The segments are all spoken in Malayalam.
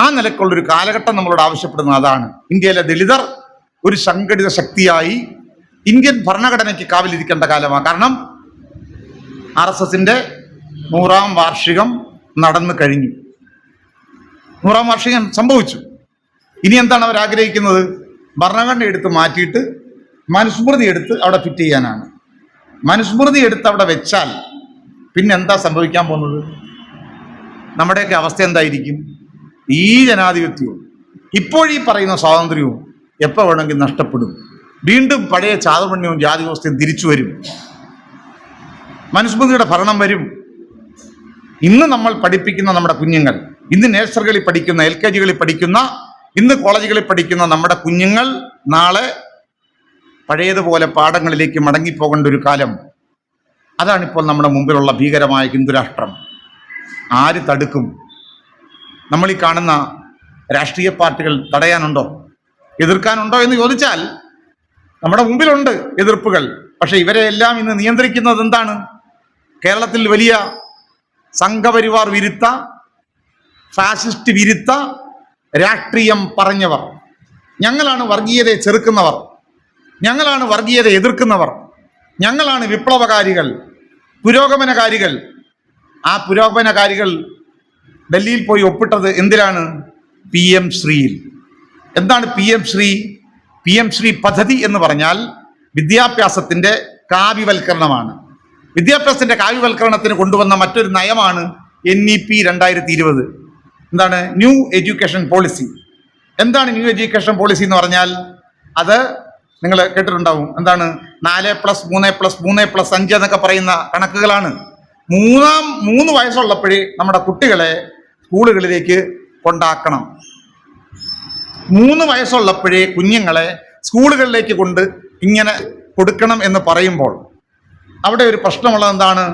ആ നിലക്കുള്ളൊരു കാലഘട്ടം നമ്മളോട് ആവശ്യപ്പെടുന്നത് അതാണ്. ഇന്ത്യയിലെ ദളിതർ ഒരു സംഘടിത ശക്തിയായി ഇന്ത്യൻ ഭരണഘടനയ്ക്ക് കാവലിരിക്കേണ്ട കാലമാണ്. കാരണം RSSന്റെ 100ാം വാർഷികം നടന്നു കഴിഞ്ഞു. 100ാം വാർഷികം സംഭവിച്ചു. ഇനി എന്താണ് അവർ ആഗ്രഹിക്കുന്നത്? ഭരണഘടന എടുത്ത് മാറ്റിയിട്ട് മനുസ്മൃതി എടുത്ത് അവിടെ ഫിറ്റ് ചെയ്യാനാണ്. മനുസ്മൃതി എടുത്ത് അവിടെ വെച്ചാൽ പിന്നെ എന്താ സംഭവിക്കാൻ പോകുന്നത്? നമ്മുടെയൊക്കെ അവസ്ഥ എന്തായിരിക്കും? ഈ ജനാധിപത്യവും ഇപ്പോഴീ പറയുന്ന സ്വാതന്ത്ര്യവും എപ്പോൾ വേണമെങ്കിൽ നഷ്ടപ്പെടും. വീണ്ടും പഴയ ചാതുർണ്യവും ജാതി വ്യവസ്ഥയും തിരിച്ചു വരും. മനുസ്മൃതിയുടെ ഭരണം വരും. ഇന്ന് നമ്മൾ പഠിപ്പിക്കുന്ന നമ്മുടെ കുഞ്ഞുങ്ങൾ, ഇന്ന് നഴ്സറികളിൽ പഠിക്കുന്ന, LKGകളിൽ പഠിക്കുന്ന, ഇന്ന് കോളേജുകളിൽ പഠിക്കുന്ന നമ്മുടെ കുഞ്ഞുങ്ങൾ നാളെ പഴയതുപോലെ പാഠങ്ങളിലേക്ക് മടങ്ങിപ്പോകേണ്ട ഒരു കാലം. അതാണിപ്പോൾ നമ്മുടെ മുമ്പിലുള്ള ഭീകരമായ ഹിന്ദുരാഷ്ട്രം. ആര് തടുക്കും? നമ്മൾ ഈ കാണുന്ന രാഷ്ട്രീയ പാർട്ടികൾ തടയാനുണ്ടോ, എതിർക്കാനുണ്ടോ എന്ന് ചോദിച്ചാൽ നമ്മുടെ മുമ്പിലുണ്ട് എതിർപ്പുകൾ. പക്ഷെ ഇവരെ എല്ലാം ഇന്ന് നിയന്ത്രിക്കുന്നത് എന്താണ്? കേരളത്തിൽ വലിയ സംഘപരിവാർ വിരുദ്ധ, ഫാസിസ്റ്റ് വിരുദ്ധ രാഷ്ട്രീയം പറഞ്ഞവർ. ഞങ്ങളാണ് വർഗീയതയെ ചെറുക്കുന്നവർ, ഞങ്ങളാണ് വർഗീയതയെ എതിർക്കുന്നവർ, ഞങ്ങളാണ് വിപ്ലവകാരികൾ, പുരോഗമനകാരികൾ. ആ പുരോഗമനകാരികൾ ഡൽഹിയിൽ പോയി ഒപ്പിട്ടത് എന്തിനാണ്? PM ശ്രീയിൽ. എന്താണ് PM ശ്രീ? PM ശ്രീ പദ്ധതി എന്ന് പറഞ്ഞാൽ വിദ്യാഭ്യാസത്തിൻ്റെ കാവ്യവൽക്കരണമാണ്. വിദ്യാഭ്യാസത്തിൻ്റെ കാവ്യവൽക്കരണത്തിന് കൊണ്ടുവന്ന മറ്റൊരു നയമാണ് NEP 2020. എന്താണ്? New education policy. എന്താണ് ന്യൂ എഡ്യൂക്കേഷൻ പോളിസി എന്ന് പറഞ്ഞാൽ? അത് നിങ്ങൾ കേട്ടിട്ടുണ്ടാവും. എന്താണ്? 4+3+3+5 എന്നൊക്കെ പറയുന്ന കണക്കുകളാണ്. 3 വയസ്സുള്ളപ്പോഴേ നമ്മുടെ കുട്ടികളെ സ്കൂളുകളിലേക്ക് കൊണ്ടാക്കണം. 3 വയസ്സുള്ളപ്പോഴേ കുഞ്ഞുങ്ങളെ സ്കൂളുകളിലേക്ക് കൊണ്ട് ഇങ്ങനെ കൊടുക്കണം എന്ന് പറയുമ്പോൾ അവിടെ ഒരു പ്രശ്നമുള്ളത് എന്താണ്?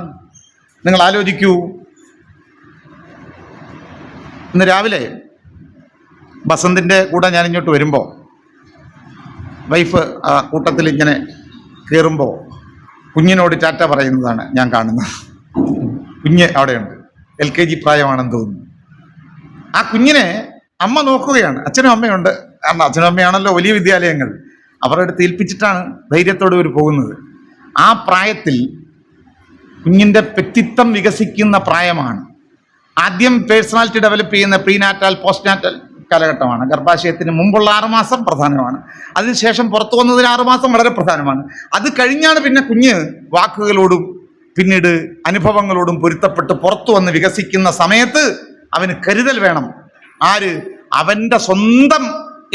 നിങ്ങൾ ആലോചിക്കൂ. ഇന്ന് രാവിലെ ബസന്തിൻ്റെ കൂടെ ഞാൻ ഇങ്ങോട്ട് വരുമ്പോൾ വൈഫ് കൂട്ടത്തിൽ ഇങ്ങനെ കയറുമ്പോൾ കുഞ്ഞിനോട് ടാറ്റ പറയുന്നതാണ് ഞാൻ കാണുന്നത്. കുഞ്ഞ് അവിടെയുണ്ട്, LKG പ്രായമാണെന്ന് തോന്നുന്നു. ആ കുഞ്ഞിനെ അമ്മ നോക്കുകയാണ്. അച്ഛനും അമ്മയുണ്ട്. കാരണം അച്ഛനും അമ്മയാണല്ലോ വലിയ വിദ്യാലയങ്ങൾ. അവരുടെ അടുത്ത് ഏൽപ്പിച്ചിട്ടാണ് ധൈര്യത്തോടെ ഇവർ പോകുന്നത്. ആ പ്രായത്തിൽ കുഞ്ഞിൻ്റെ വ്യക്തിത്വം വികസിക്കുന്ന പ്രായമാണ്. ആദ്യം പേഴ്സണാലിറ്റി ഡെവലപ്പ് ചെയ്യുന്ന പ്രീനാറ്റൽ, പോസ്റ്റ്നാറ്റൽ കാലഘട്ടമാണ്. ഗർഭാശയത്തിന് മുമ്പുള്ള 6 മാസം പ്രധാനമാണ്. അതിനുശേഷം പുറത്തു വന്നതിന് 6 മാസം വളരെ പ്രധാനമാണ്. അത് കഴിഞ്ഞാണ് പിന്നെ കുഞ്ഞ് വാക്കുകളോടും പിന്നീട് അനുഭവങ്ങളോടും പൊരുത്തപ്പെട്ട് പുറത്തു വന്ന് വികസിക്കുന്ന സമയത്ത് അവന് കരുതൽ വേണം. ആര്? അവൻ്റെ സ്വന്തം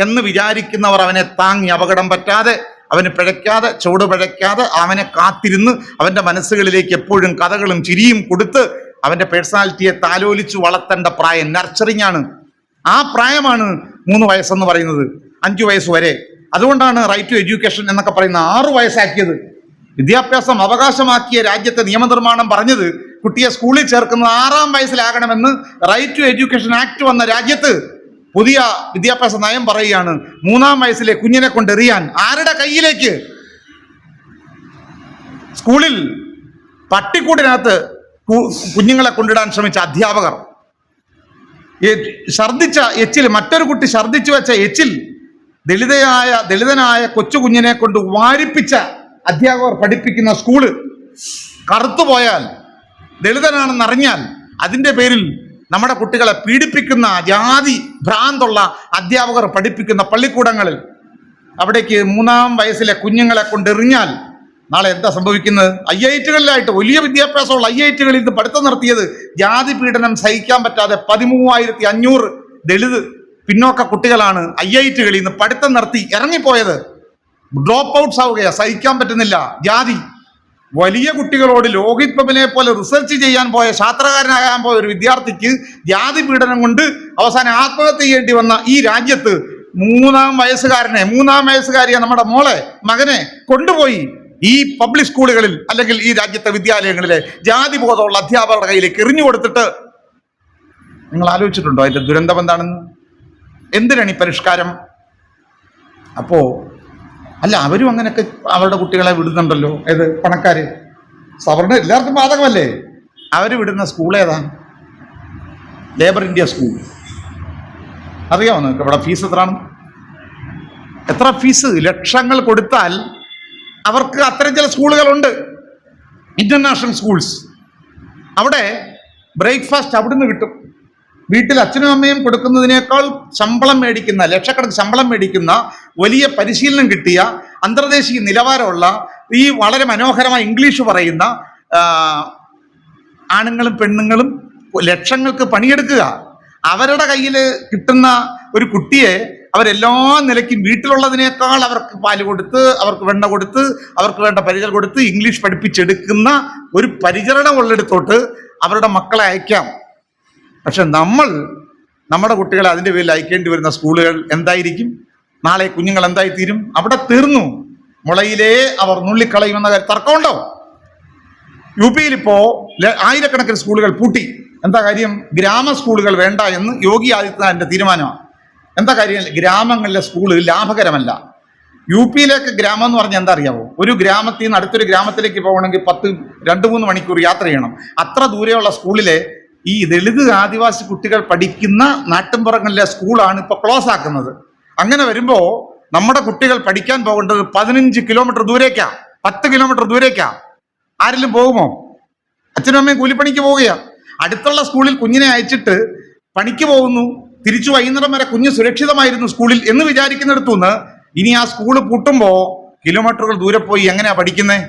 എന്ന് വിചാരിക്കുന്നവർ അവനെ താങ്ങി അപകടം പറ്റാതെ, അവന് പിഴയ്ക്കാതെ, ചുവട് പിഴയ്ക്കാതെ അവനെ കാത്തിരുന്ന് അവൻ്റെ മനസ്സുകളിലേക്ക് എപ്പോഴും കഥകളും ചിരിയും കൊടുത്ത് അവൻ്റെ പേഴ്സണാലിറ്റിയെ താലോലിച്ചു വളർത്തേണ്ട പ്രായം നർച്ചറിങ് ആണ്. ആ പ്രായമാണ് 3 വയസ്സെന്ന് പറയുന്നത്. 5 വയസ്സ് വരെ. അതുകൊണ്ടാണ് റൈറ്റ് ടു എഡ്യൂക്കേഷൻ എന്നൊക്കെ പറയുന്ന 6 വയസ്സാക്കിയത്. വിദ്യാഭ്യാസം അവകാശമാക്കിയ രാജ്യത്തെ നിയമനിർമ്മാണം പറഞ്ഞത് കുട്ടിയെ സ്കൂളിൽ ചേർക്കുന്നത് 6ാം വയസ്സിലാകണമെന്ന്. റൈറ്റ് ടു എഡ്യൂക്കേഷൻ ആക്ട് വന്ന രാജ്യത്ത് പുതിയ വിദ്യാഭ്യാസ നയം പറയുകയാണ് 3ാം വയസ്സിലെ കുഞ്ഞിനെ കൊണ്ടെറിയാൻ. ആരുടെ കയ്യിലേക്ക്? സ്കൂളിൽ പട്ടിക്കൂടിനകത്ത് കുഞ്ഞുങ്ങളെ കൊണ്ടിടാൻ ശ്രമിച്ച അധ്യാപകർ. ഛർദിച്ച എച്ചിൽ, മറ്റൊരു കുട്ടി ഛർദിച്ചു വെച്ച എച്ചിൽ ദളിതനായ കൊച്ചു കുഞ്ഞിനെ കൊണ്ട് വാരിപ്പിച്ച അധ്യാപകർ പഠിപ്പിക്കുന്ന സ്കൂള് കറുത്തുപോയാൽ, ദളിതനാണെന്നറിഞ്ഞാൽ അതിൻ്റെ പേരിൽ നമ്മുടെ കുട്ടികളെ പീഡിപ്പിക്കുന്ന ജാതി ഭ്രാന്തുള്ള അധ്യാപകർ പഠിപ്പിക്കുന്ന പള്ളിക്കൂടങ്ങളിൽ അവിടേക്ക് 3ാം വയസ്സിലെ കുഞ്ഞുങ്ങളെ കൊണ്ടെറിഞ്ഞാൽ നാളെ എന്താ സംഭവിക്കുന്നത്? IIT-കളിലായിട്ട് വലിയ വിദ്യാഭ്യാസമുള്ള IIT-കളിൽ നിന്ന് പഠിത്തം നടത്തിയത് ജാതി പീഡനം സഹിക്കാൻ പറ്റാതെ 13,500 ദളിത് പിന്നോക്ക കുട്ടികളാണ് IIT-കളിൽ നിന്ന് പഠിത്തം നടത്തി ഇറങ്ങിപ്പോയത്. ഡ്രോപ്പ് ഔട്ട്സ് ആവുകയാണ്, സഹിക്കാൻ പറ്റുന്നില്ല ജാതി. വലിയ കുട്ടികളോട് ലോഹിത് ബബനെ പോലെ റിസർച്ച് ചെയ്യാൻ പോയ, ശാസ്ത്രകാരനാകാൻ പോയ ഒരു വിദ്യാർത്ഥിക്ക് ജാതി പീഡനം കൊണ്ട് അവസാനം ആത്മഹത്യ ചെയ്യേണ്ടി വന്ന ഈ രാജ്യത്ത് 3ാം വയസ്സുകാരിയെ നമ്മുടെ മോളെ, മകനെ കൊണ്ടുപോയി ഈ പബ്ലിക് സ്കൂളുകളിൽ അല്ലെങ്കിൽ ഈ രാജ്യത്തെ വിദ്യാലയങ്ങളിലെ ജാതി ബോധമുള്ള അധ്യാപകരുടെ കയ്യിലേക്ക് എറിഞ്ഞു കൊടുത്തിട്ട് നിങ്ങൾ ആലോചിച്ചിട്ടുണ്ടോ അതിന്റെ ദുരന്തം എന്താണെന്ന്? എന്തിനാണ് ഈ പരിഷ്കാരം? അപ്പോ അല്ല, അവരും അങ്ങനെയൊക്കെ അവരുടെ കുട്ടികളെ വിടുന്നുണ്ടല്ലോ. ഏത് പണക്കാര്? സവർണ എല്ലാവർക്കും ബാധകമല്ലേ? അവർ വിടുന്ന സ്കൂൾ ഏതാ? Labour India school. അറിയാമോ നിങ്ങൾക്ക് ഇവിടെ ഫീസ് എത്രയാണ്? എത്ര ഫീസ്? ലക്ഷങ്ങൾ കൊടുത്താൽ അവർക്ക് അത്തരം ചില സ്കൂളുകളുണ്ട്, ഇന്റർനാഷണൽ സ്കൂൾസ്. അവിടെ ബ്രേക്ക്ഫാസ്റ്റ് അവിടുന്ന് കിട്ടും. വീട്ടിൽ അച്ഛനും അമ്മയും കൊടുക്കുന്നതിനേക്കാൾ ശമ്പളം മേടിക്കുന്ന, ലക്ഷക്കണക്കിന് ശമ്പളം മേടിക്കുന്ന, വലിയ പരിശീലനം കിട്ടിയ, അന്തർദേശീയ നിലവാരമുള്ള, ഈ വളരെ മനോഹരമായ ഇംഗ്ലീഷ് പറയുന്ന ആണുങ്ങളും പെണ്ണുങ്ങളും ലക്ഷങ്ങൾക്ക് പണിയെടുക്കുക. അവരുടെ കയ്യിൽ കിട്ടുന്ന ഒരു കുട്ടിയെ അവരെല്ലാ നിലയ്ക്കും വീട്ടിലുള്ളതിനേക്കാൾ അവർക്ക് പാല് കൊടുത്ത്, അവർക്ക് വെണ്ണ കൊടുത്ത്, അവർക്ക് വേണ്ട പരിചരണം കൊടുത്ത് ഇംഗ്ലീഷ് പഠിപ്പിച്ചെടുക്കുന്ന ഒരു പരിചരണം ഉള്ളിടത്തോട്ട് അവരുടെ മക്കളെ അയക്കാം. പക്ഷെ നമ്മുടെ കുട്ടികളെ അതിൻ്റെ പേരിൽ അയക്കേണ്ടി വരുന്ന സ്കൂളുകൾ എന്തായിരിക്കും? നാളെ കുഞ്ഞുങ്ങൾ എന്തായിത്തീരും? അവിടെ തീർന്നു. മുളയിലേ അവർ നുള്ളിക്കളയുമെന്ന കാര്യം തർക്കമുണ്ടോ? യു പിയിൽ ഇപ്പോൾ ആയിരക്കണക്കിന് സ്കൂളുകൾ പൂട്ടി. എന്താ കാര്യം? ഗ്രാമ സ്കൂളുകൾ വേണ്ട എന്ന് യോഗി ആദിത്യനാഥിന്റെ തീരുമാനമാണ്. എന്താ കാര്യം? ഗ്രാമങ്ങളിലെ സ്കൂള് ലാഭകരമല്ല. യു പിയിലേക്ക് ഗ്രാമം എന്ന് പറഞ്ഞാൽ എന്താ അറിയാവോ? ഒരു ഗ്രാമത്തിൽ നിന്ന് അടുത്തൊരു ഗ്രാമത്തിലേക്ക് പോകണമെങ്കിൽ 2-3 മണിക്കൂർ യാത്ര ചെയ്യണം. അത്ര ദൂരെയുള്ള സ്കൂളിലെ ഈ ദളിത് ആദിവാസി കുട്ടികൾ പഠിക്കുന്ന നാട്ടിൻപുറങ്ങളിലെ സ്കൂളാണ് ഇപ്പോൾ ക്ലോസ് ആക്കുന്നത്. അങ്ങനെ വരുമ്പോൾ നമ്മുടെ കുട്ടികൾ പഠിക്കാൻ പോകേണ്ടത് 15 കിലോമീറ്റർ ദൂരേക്കാ, 10 കിലോമീറ്റർ ദൂരേക്കാ. ആരെങ്കിലും പോകുമോ? അച്ഛനും അമ്മയും കൂലിപ്പണിക്ക് പോവുകയാണ്. അടുത്തുള്ള സ്കൂളിൽ കുഞ്ഞിനെ അയച്ചിട്ട് പണിക്ക് പോകുന്നു, തിരിച്ചു വൈകുന്നേരം വരെ കുഞ്ഞ് സുരക്ഷിതമായിരുന്നു സ്കൂളിൽ എന്ന് വിചാരിക്കുന്നിടത്തുനിന്ന് ഇനി ആ സ്കൂള് പൂട്ടുമ്പോൾ കിലോമീറ്ററുകൾ ദൂരെ പോയി എങ്ങനെയാ പഠിക്കുന്നത്?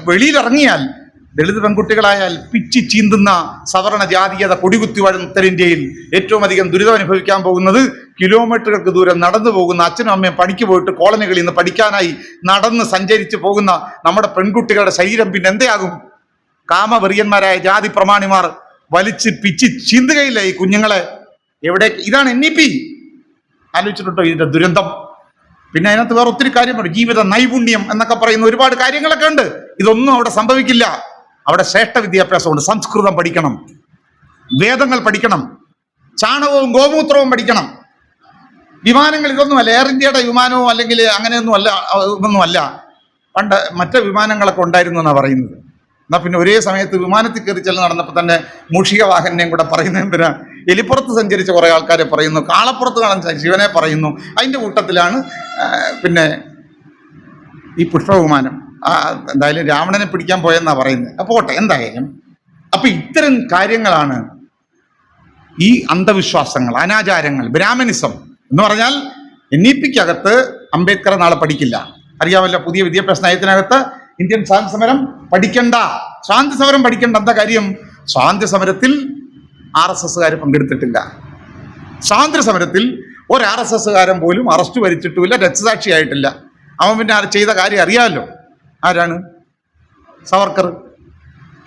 വെളിയിലിറങ്ങിയാൽ ദളിത് പെൺകുട്ടികളായാൽ പിച്ചി ചീന്തുന്ന സവർണ ജാതീയത കൊടികുത്തി വാഴുന്ന ഉത്തരേന്ത്യയിൽ ഏറ്റവും അധികം ദുരിതം അനുഭവിക്കാൻ പോകുന്നത് കിലോമീറ്ററുകൾക്ക് ദൂരം നടന്നു പോകുന്ന, അച്ഛനും അമ്മയും പണിക്ക് പോയിട്ട് കോളനികളിൽ നിന്ന് പഠിക്കാനായി നടന്ന് സഞ്ചരിച്ച് പോകുന്ന നമ്മുടെ പെൺകുട്ടികളുടെ ശരീരം പിന്നെ എന്താകും? കാമവെറിയന്മാരായ ജാതി പ്രമാണിമാർ വലിച്ച് പിച്ചി ചീന്തുകയില്ല ഈ കുഞ്ഞുങ്ങളെ. എവിടെ? ഇതാണ് NEP. ആലോചിച്ചിട്ടുണ്ടോ ഇതിന്റെ ദുരന്തം? പിന്നെ അതിനകത്ത് വേറെ ഒത്തിരി കാര്യമുണ്ട്. ജീവിത നൈപുണ്യം എന്നൊക്കെ പറയുന്ന ഒരുപാട് കാര്യങ്ങളൊക്കെ ഉണ്ട്. ഇതൊന്നും അവിടെ സംഭവിക്കില്ല. അവിടെ ശ്രേഷ്ഠ വിദ്യാഭ്യാസമുണ്ട്. സംസ്കൃതം പഠിക്കണം, വേദങ്ങൾ പഠിക്കണം, ചാണകവും ഗോമൂത്രവും പഠിക്കണം. വിമാനങ്ങൾ ഇതൊന്നുമല്ല, എയർ ഇന്ത്യയുടെ വിമാനവും അല്ലെങ്കിൽ അങ്ങനെയൊന്നുമല്ല, ഇതൊന്നുമല്ല. പണ്ട് മറ്റു വിമാനങ്ങളൊക്കെ ഉണ്ടായിരുന്നു എന്നാണ് പറയുന്നത്. എന്നാൽ പിന്നെ ഒരേ സമയത്ത് വിമാനത്തിൽ കയറി ചെല്ല് നടന്നപ്പോൾ തന്നെ മൂഷിക വാഹനെയും കൂടെ പറയുന്നത് എന്തിനാ? എലിപ്പുറത്ത് സഞ്ചരിച്ച കുറേ ആൾക്കാരെ പറയുന്നു, കാളപ്പുറത്ത് കാണാൻ ശിവനെ പറയുന്നു. അതിൻ്റെ കൂട്ടത്തിലാണ് പിന്നെ ഈ പുഷ്പവിമാനം. എന്തായാലും രാവണനെ പിടിക്കാൻ പോയെന്നാണ് പറയുന്നത്. അപ്പോൾ പോട്ടെ, എന്തായാലും അപ്പം ഇത്തരം കാര്യങ്ങളാണ് ഈ അന്ധവിശ്വാസങ്ങൾ, അനാചാരങ്ങൾ, ബ്രാഹ്മണിസം എന്ന് പറഞ്ഞാൽ. NEP-ക്കകത്ത് അംബേദ്കർ നാളെ പഠിക്കില്ല, അറിയാമല്ലോ. പുതിയ വിദ്യാഭ്യാസ നയത്തിനകത്ത് ഇന്ത്യൻ സ്വാതന്ത്ര്യ സമരം പഠിക്കണ്ട, സ്വാതന്ത്ര്യ സമരം പഠിക്കേണ്ട. എന്താ കാര്യം? സ്വാതന്ത്ര്യ സമരത്തിൽ RSSകാർ പങ്കെടുത്തിട്ടില്ല. സ്വാതന്ത്ര്യ സമരത്തിൽ ഒരു RSSകാരൻ പോലും അറസ്റ്റ് വരിച്ചിട്ടുമില്ല, രക്തസാക്ഷിയായിട്ടില്ല. അവൻ പിന്നെ ചെയ്ത കാര്യം അറിയാമല്ലോ. ആരാണ്? സവർക്കർ.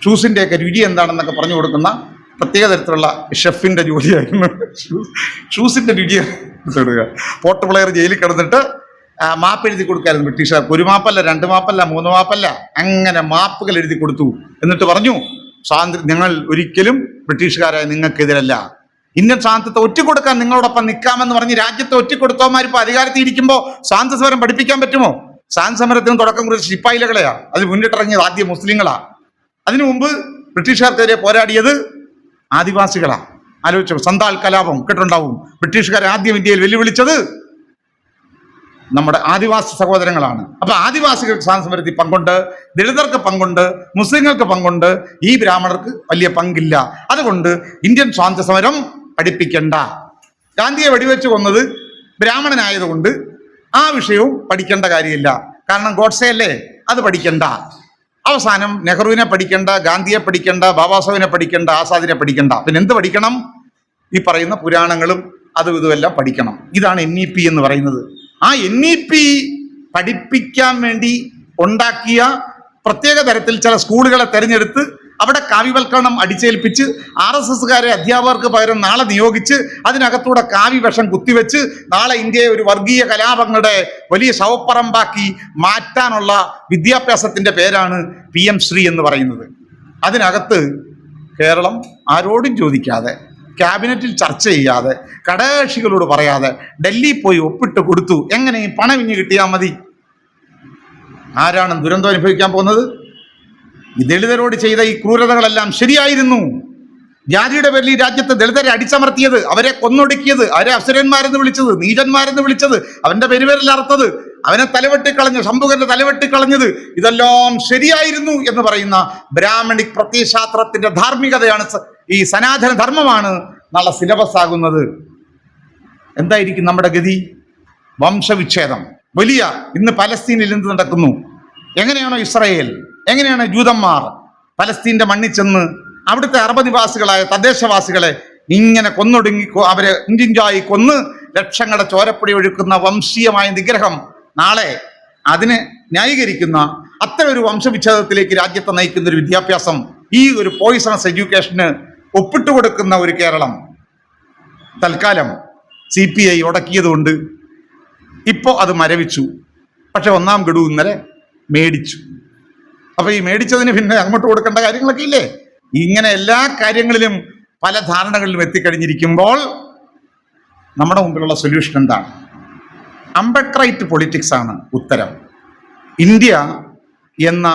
ഷൂസിൻ്റെയൊക്കെ രുചി എന്താണെന്നൊക്കെ പറഞ്ഞു കൊടുക്കുന്ന പ്രത്യേക തരത്തിലുള്ള ഷെഫിൻ്റെ ജോലിയായിരുന്നു ഷൂസിൻ്റെ രുചി എടുക്കുക. പോർട്ട് പ്ലെയർ ജയിലിൽ കിടന്നിട്ട് മാപ്പ് എഴുതി കൊടുക്കായിരുന്നു ബ്രിട്ടീഷുകാർക്ക്. 1 മാപ്പല്ല, 2 മാപ്പല്ല, 3 മാപ്പല്ല, അങ്ങനെ മാപ്പുകൾ എഴുതി കൊടുത്തു. എന്നിട്ട് പറഞ്ഞു, സ്വാതന്ത്ര്യം ഞങ്ങൾ ഒരിക്കലും ബ്രിട്ടീഷുകാരായ നിങ്ങൾക്കെതിരല്ല, ഇന്ത്യൻ സ്വാതന്ത്ര്യത്തെ ഒറ്റിക്കൊടുക്കാൻ നിങ്ങളോടൊപ്പം നിൽക്കാമെന്ന് പറഞ്ഞ് രാജ്യത്തെ ഒറ്റിക്കൊടുത്തവന്മാരിപ്പോൾ അധികാരത്തിൽ ഇരിക്കുമ്പോൾ സ്വാതന്ത്ര്യ സമരം പഠിപ്പിക്കാൻ പറ്റുമോ? സ്വാതന്ത്ര്യ സമരത്തിന് തുടക്കം കുറിച്ച് ശിപ്പായിലകളെയാ, അതിൽ മുന്നിട്ടിറങ്ങിയത് ആദ്യം മുസ്ലിങ്ങളാ. അതിനു മുമ്പ് ബ്രിട്ടീഷുകാർക്കെതിരെ പോരാടിയത് ആദിവാസികളാ. ആലോചിച്ചു. സന്താൽ കലാപം കേട്ടിട്ടുണ്ടാവും. ബ്രിട്ടീഷുകാരെ ആദ്യം ഇന്ത്യയിൽ വെല്ലുവിളിച്ചത് നമ്മുടെ ആദിവാസി സഹോദരങ്ങളാണ്. അപ്പൊ ആദിവാസികൾക്ക് സ്വാതന്ത്ര്യ സമരത്തിൽ പങ്കുണ്ട്, ദളിതർക്ക് പങ്കുണ്ട്, മുസ്ലിങ്ങൾക്ക് പങ്കുണ്ട്, ഈ ബ്രാഹ്മണർക്ക് വലിയ പങ്കില്ല. അതുകൊണ്ട് ഇന്ത്യൻ സ്വാതന്ത്ര്യ സമരം പഠിപ്പിക്കണ്ട. ഗാന്ധിയെ വെടിവെച്ച് കൊന്നത് ബ്രാഹ്മണനായതുകൊണ്ട് ആ വിഷയവും പഠിക്കേണ്ട കാര്യമില്ല. കാരണം ഗോഡ്സെ അല്ലേ, അത് പഠിക്കണ്ട. അവസാനം നെഹ്റുവിനെ പഠിക്കണ്ട, ഗാന്ധിയെ പഠിക്കണ്ട, ബാബാ സാഹിബിനെ പഠിക്കണ്ട, ആസാദിനെ പഠിക്കണ്ട. പിന്നെ എന്ത് പഠിക്കണം? ഈ പറയുന്ന പുരാണങ്ങളും അതും ഇതുമെല്ലാം പഠിക്കണം. ഇതാണ് NEP എന്ന് പറയുന്നത്. ആ NEP പഠിപ്പിക്കാൻ വേണ്ടി ഉണ്ടാക്കിയ പ്രത്യേക തരത്തിൽ ചില സ്കൂളുകളെ തെരഞ്ഞെടുത്ത് അവിടെ കാവ്യവൽക്കരണം അടിച്ചേൽപ്പിച്ച് RSSകാരെ അധ്യാപകർക്ക് പകരം നാളെ നിയോഗിച്ച് അതിനകത്തൂടെ കാവ്യവിഷം കുത്തിവെച്ച് നാളെ ഇന്ത്യയെ ഒരു വർഗീയ കലാപങ്ങളുടെ വലിയ ശവപ്പറമ്പാക്കി മാറ്റാനുള്ള വിദ്യാഭ്യാസത്തിൻ്റെ പേരാണ് PM ശ്രീ എന്ന് പറയുന്നത്. അതിനകത്ത് കേരളം ആരോടും ചോദിക്കാതെ, ക്യാബിനറ്റിൽ ചർച്ച ചെയ്യാതെ, ഘടകകക്ഷികളോട് പറയാതെ ഡൽഹി പോയി ഒപ്പിട്ട് കൊടുത്തു. എങ്ങനെയും പണം ഇഞ്ഞ് കിട്ടിയാൽ മതി. ആരാണ് ദുരന്തം അനുഭവിക്കാൻ പോകുന്നത്? ഈ ദളിതരോട് ചെയ്ത ഈ ക്രൂരതകളെല്ലാം ശരിയായിരുന്നു. ജാതിയുടെ പേരിൽ ഈ രാജ്യത്ത് ദളിതരെ അടിച്ചമർത്തിയത്, അവരെ കൊന്നൊടുക്കിയത്, അവരെ അസുരന്മാരെന്ന് വിളിച്ചത്, നീചന്മാരെന്ന് വിളിച്ചത്, അവന്റെ പെരുവരിൽ അറുത്തത്, അവനെ തലവെട്ടിക്കളഞ്ഞ് ശംഭുകന്റെ തലവെട്ടിക്കളഞ്ഞത്, ഇതെല്ലാം ശരിയായിരുന്നു എന്ന് പറയുന്ന ബ്രാഹ്മണിക് പ്രത്യയശാസ്ത്രത്തിന്റെ ധാർമ്മികതയാണ്, ഈ സനാതന ധർമ്മമാണ് നാളെ സിലബസ് ആകുന്നത്. എന്തായിരിക്കും നമ്മുടെ ഗതി? വംശവിച്ഛേദം. വലിയ ഇന്ന് പലസ്തീനിൽ എന്ത് നടക്കുന്നു? എങ്ങനെയാണോ ഇസ്രായേൽ, എങ്ങനെയാണ് ജൂതന്മാർ പലസ്തീന്റെ മണ്ണിൽ ചെന്ന് അവിടുത്തെ അറബ് നിവാസികളായ തദ്ദേശവാസികളെ ഇങ്ങനെ കൊന്നൊടുങ്ങി, അവരെ ഇഞ്ചിഞ്ചായി കൊന്ന് ലക്ഷങ്ങളുടെ ചോരപ്പൊടി ഒഴുക്കുന്ന വംശീയമായ നിഗ്രഹം, നാളെ അതിനെ ന്യായീകരിക്കുന്ന അത്തരം ഒരു വംശവിച്ഛേദത്തിലേക്ക് രാജ്യത്തെ നയിക്കുന്ന ഒരു വിദ്യാഭ്യാസം, ഈ ഒരു പോയിസണസ് എഡ്യൂക്കേഷന് ഒപ്പിട്ട് കൊടുക്കുന്ന ഒരു കേരളം തൽക്കാലം CPI ഉടക്കിയതുകൊണ്ട് ഇപ്പോൾ അത് മരവിച്ചു. പക്ഷെ ഒന്നാം ഗഡു ഇന്നലെ മേടിച്ചു. അപ്പൊ ഈ മേടിച്ചതിന് പിന്നെ അങ്ങോട്ട് കൊടുക്കേണ്ട കാര്യങ്ങളൊക്കെ ഇല്ലേ? ഇങ്ങനെ എല്ലാ കാര്യങ്ങളിലും പല ധാരണകളിലും എത്തിക്കഴിഞ്ഞിരിക്കുമ്പോൾ നമ്മുടെ മുമ്പിലുള്ള സൊല്യൂഷൻ എന്താണ്? അംബേദ്കറൈറ്റ് പൊളിറ്റിക്സ് ആണ് ഉത്തരം. ഇന്ത്യ എന്ന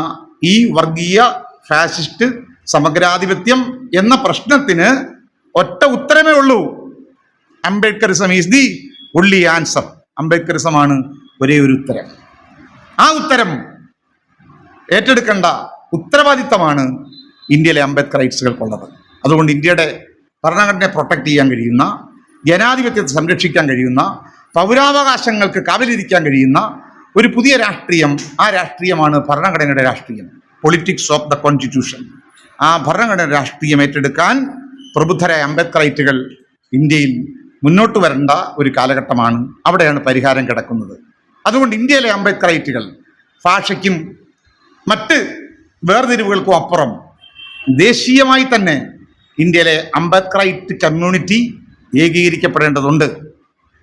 ഈ വർഗീയ ഫാസിസ്റ്റ് സമഗ്രാധിപത്യം എന്ന പ്രശ്നത്തിന് ഒറ്റ ഉത്തരമേ ഉള്ളൂ. അംബേദ്കറിസം ഈസ് ദി ഒൺലി ആൻസർ. അംബേദ്കറിസമാണ് ഒരേ ഒരു ഉത്തരം. ആ ഉത്തരം ഏറ്റെടുക്കേണ്ട ഉത്തരവാദിത്തമാണ് ഇന്ത്യയിലെ അംബേദ്കറൈറ്റ്സുകൾക്കുള്ളത്. അതുകൊണ്ട് ഇന്ത്യയുടെ ഭരണഘടനയെ പ്രൊട്ടക്ട് ചെയ്യാൻ കഴിയുന്ന, ജനാധിപത്യത്തെ സംരക്ഷിക്കാൻ കഴിയുന്ന, പൗരാവകാശങ്ങൾക്ക് കാവലിരിക്കാൻ കഴിയുന്ന ഒരു പുതിയ രാഷ്ട്രീയം, ആ രാഷ്ട്രീയമാണ് ഭരണഘടനയുടെ രാഷ്ട്രീയം, പൊളിറ്റിക്സ് ഓഫ് ദ കോൺസ്റ്റിറ്റ്യൂഷൻ. ആ ഭരണഘടന രാഷ്ട്രീയം ഏറ്റെടുക്കാൻ പ്രബുദ്ധരായ അംബേദ്കറൈറ്റുകൾ ഇന്ത്യയിൽ മുന്നോട്ട് വരേണ്ട ഒരു കാലഘട്ടമാണ്. അവിടെയാണ് പരിഹാരം കിടക്കുന്നത്. അതുകൊണ്ട് ഇന്ത്യയിലെ അംബേദ്കറൈറ്റുകൾ ഭാഷയ്ക്കും മറ്റ് വേർതിരിവുകൾക്കും അപ്പുറം ദേശീയമായി തന്നെ ഇന്ത്യയിലെ അംബേദ്കറൈറ്റ് കമ്മ്യൂണിറ്റി ഏകീകരിക്കപ്പെടേണ്ടതുണ്ട്.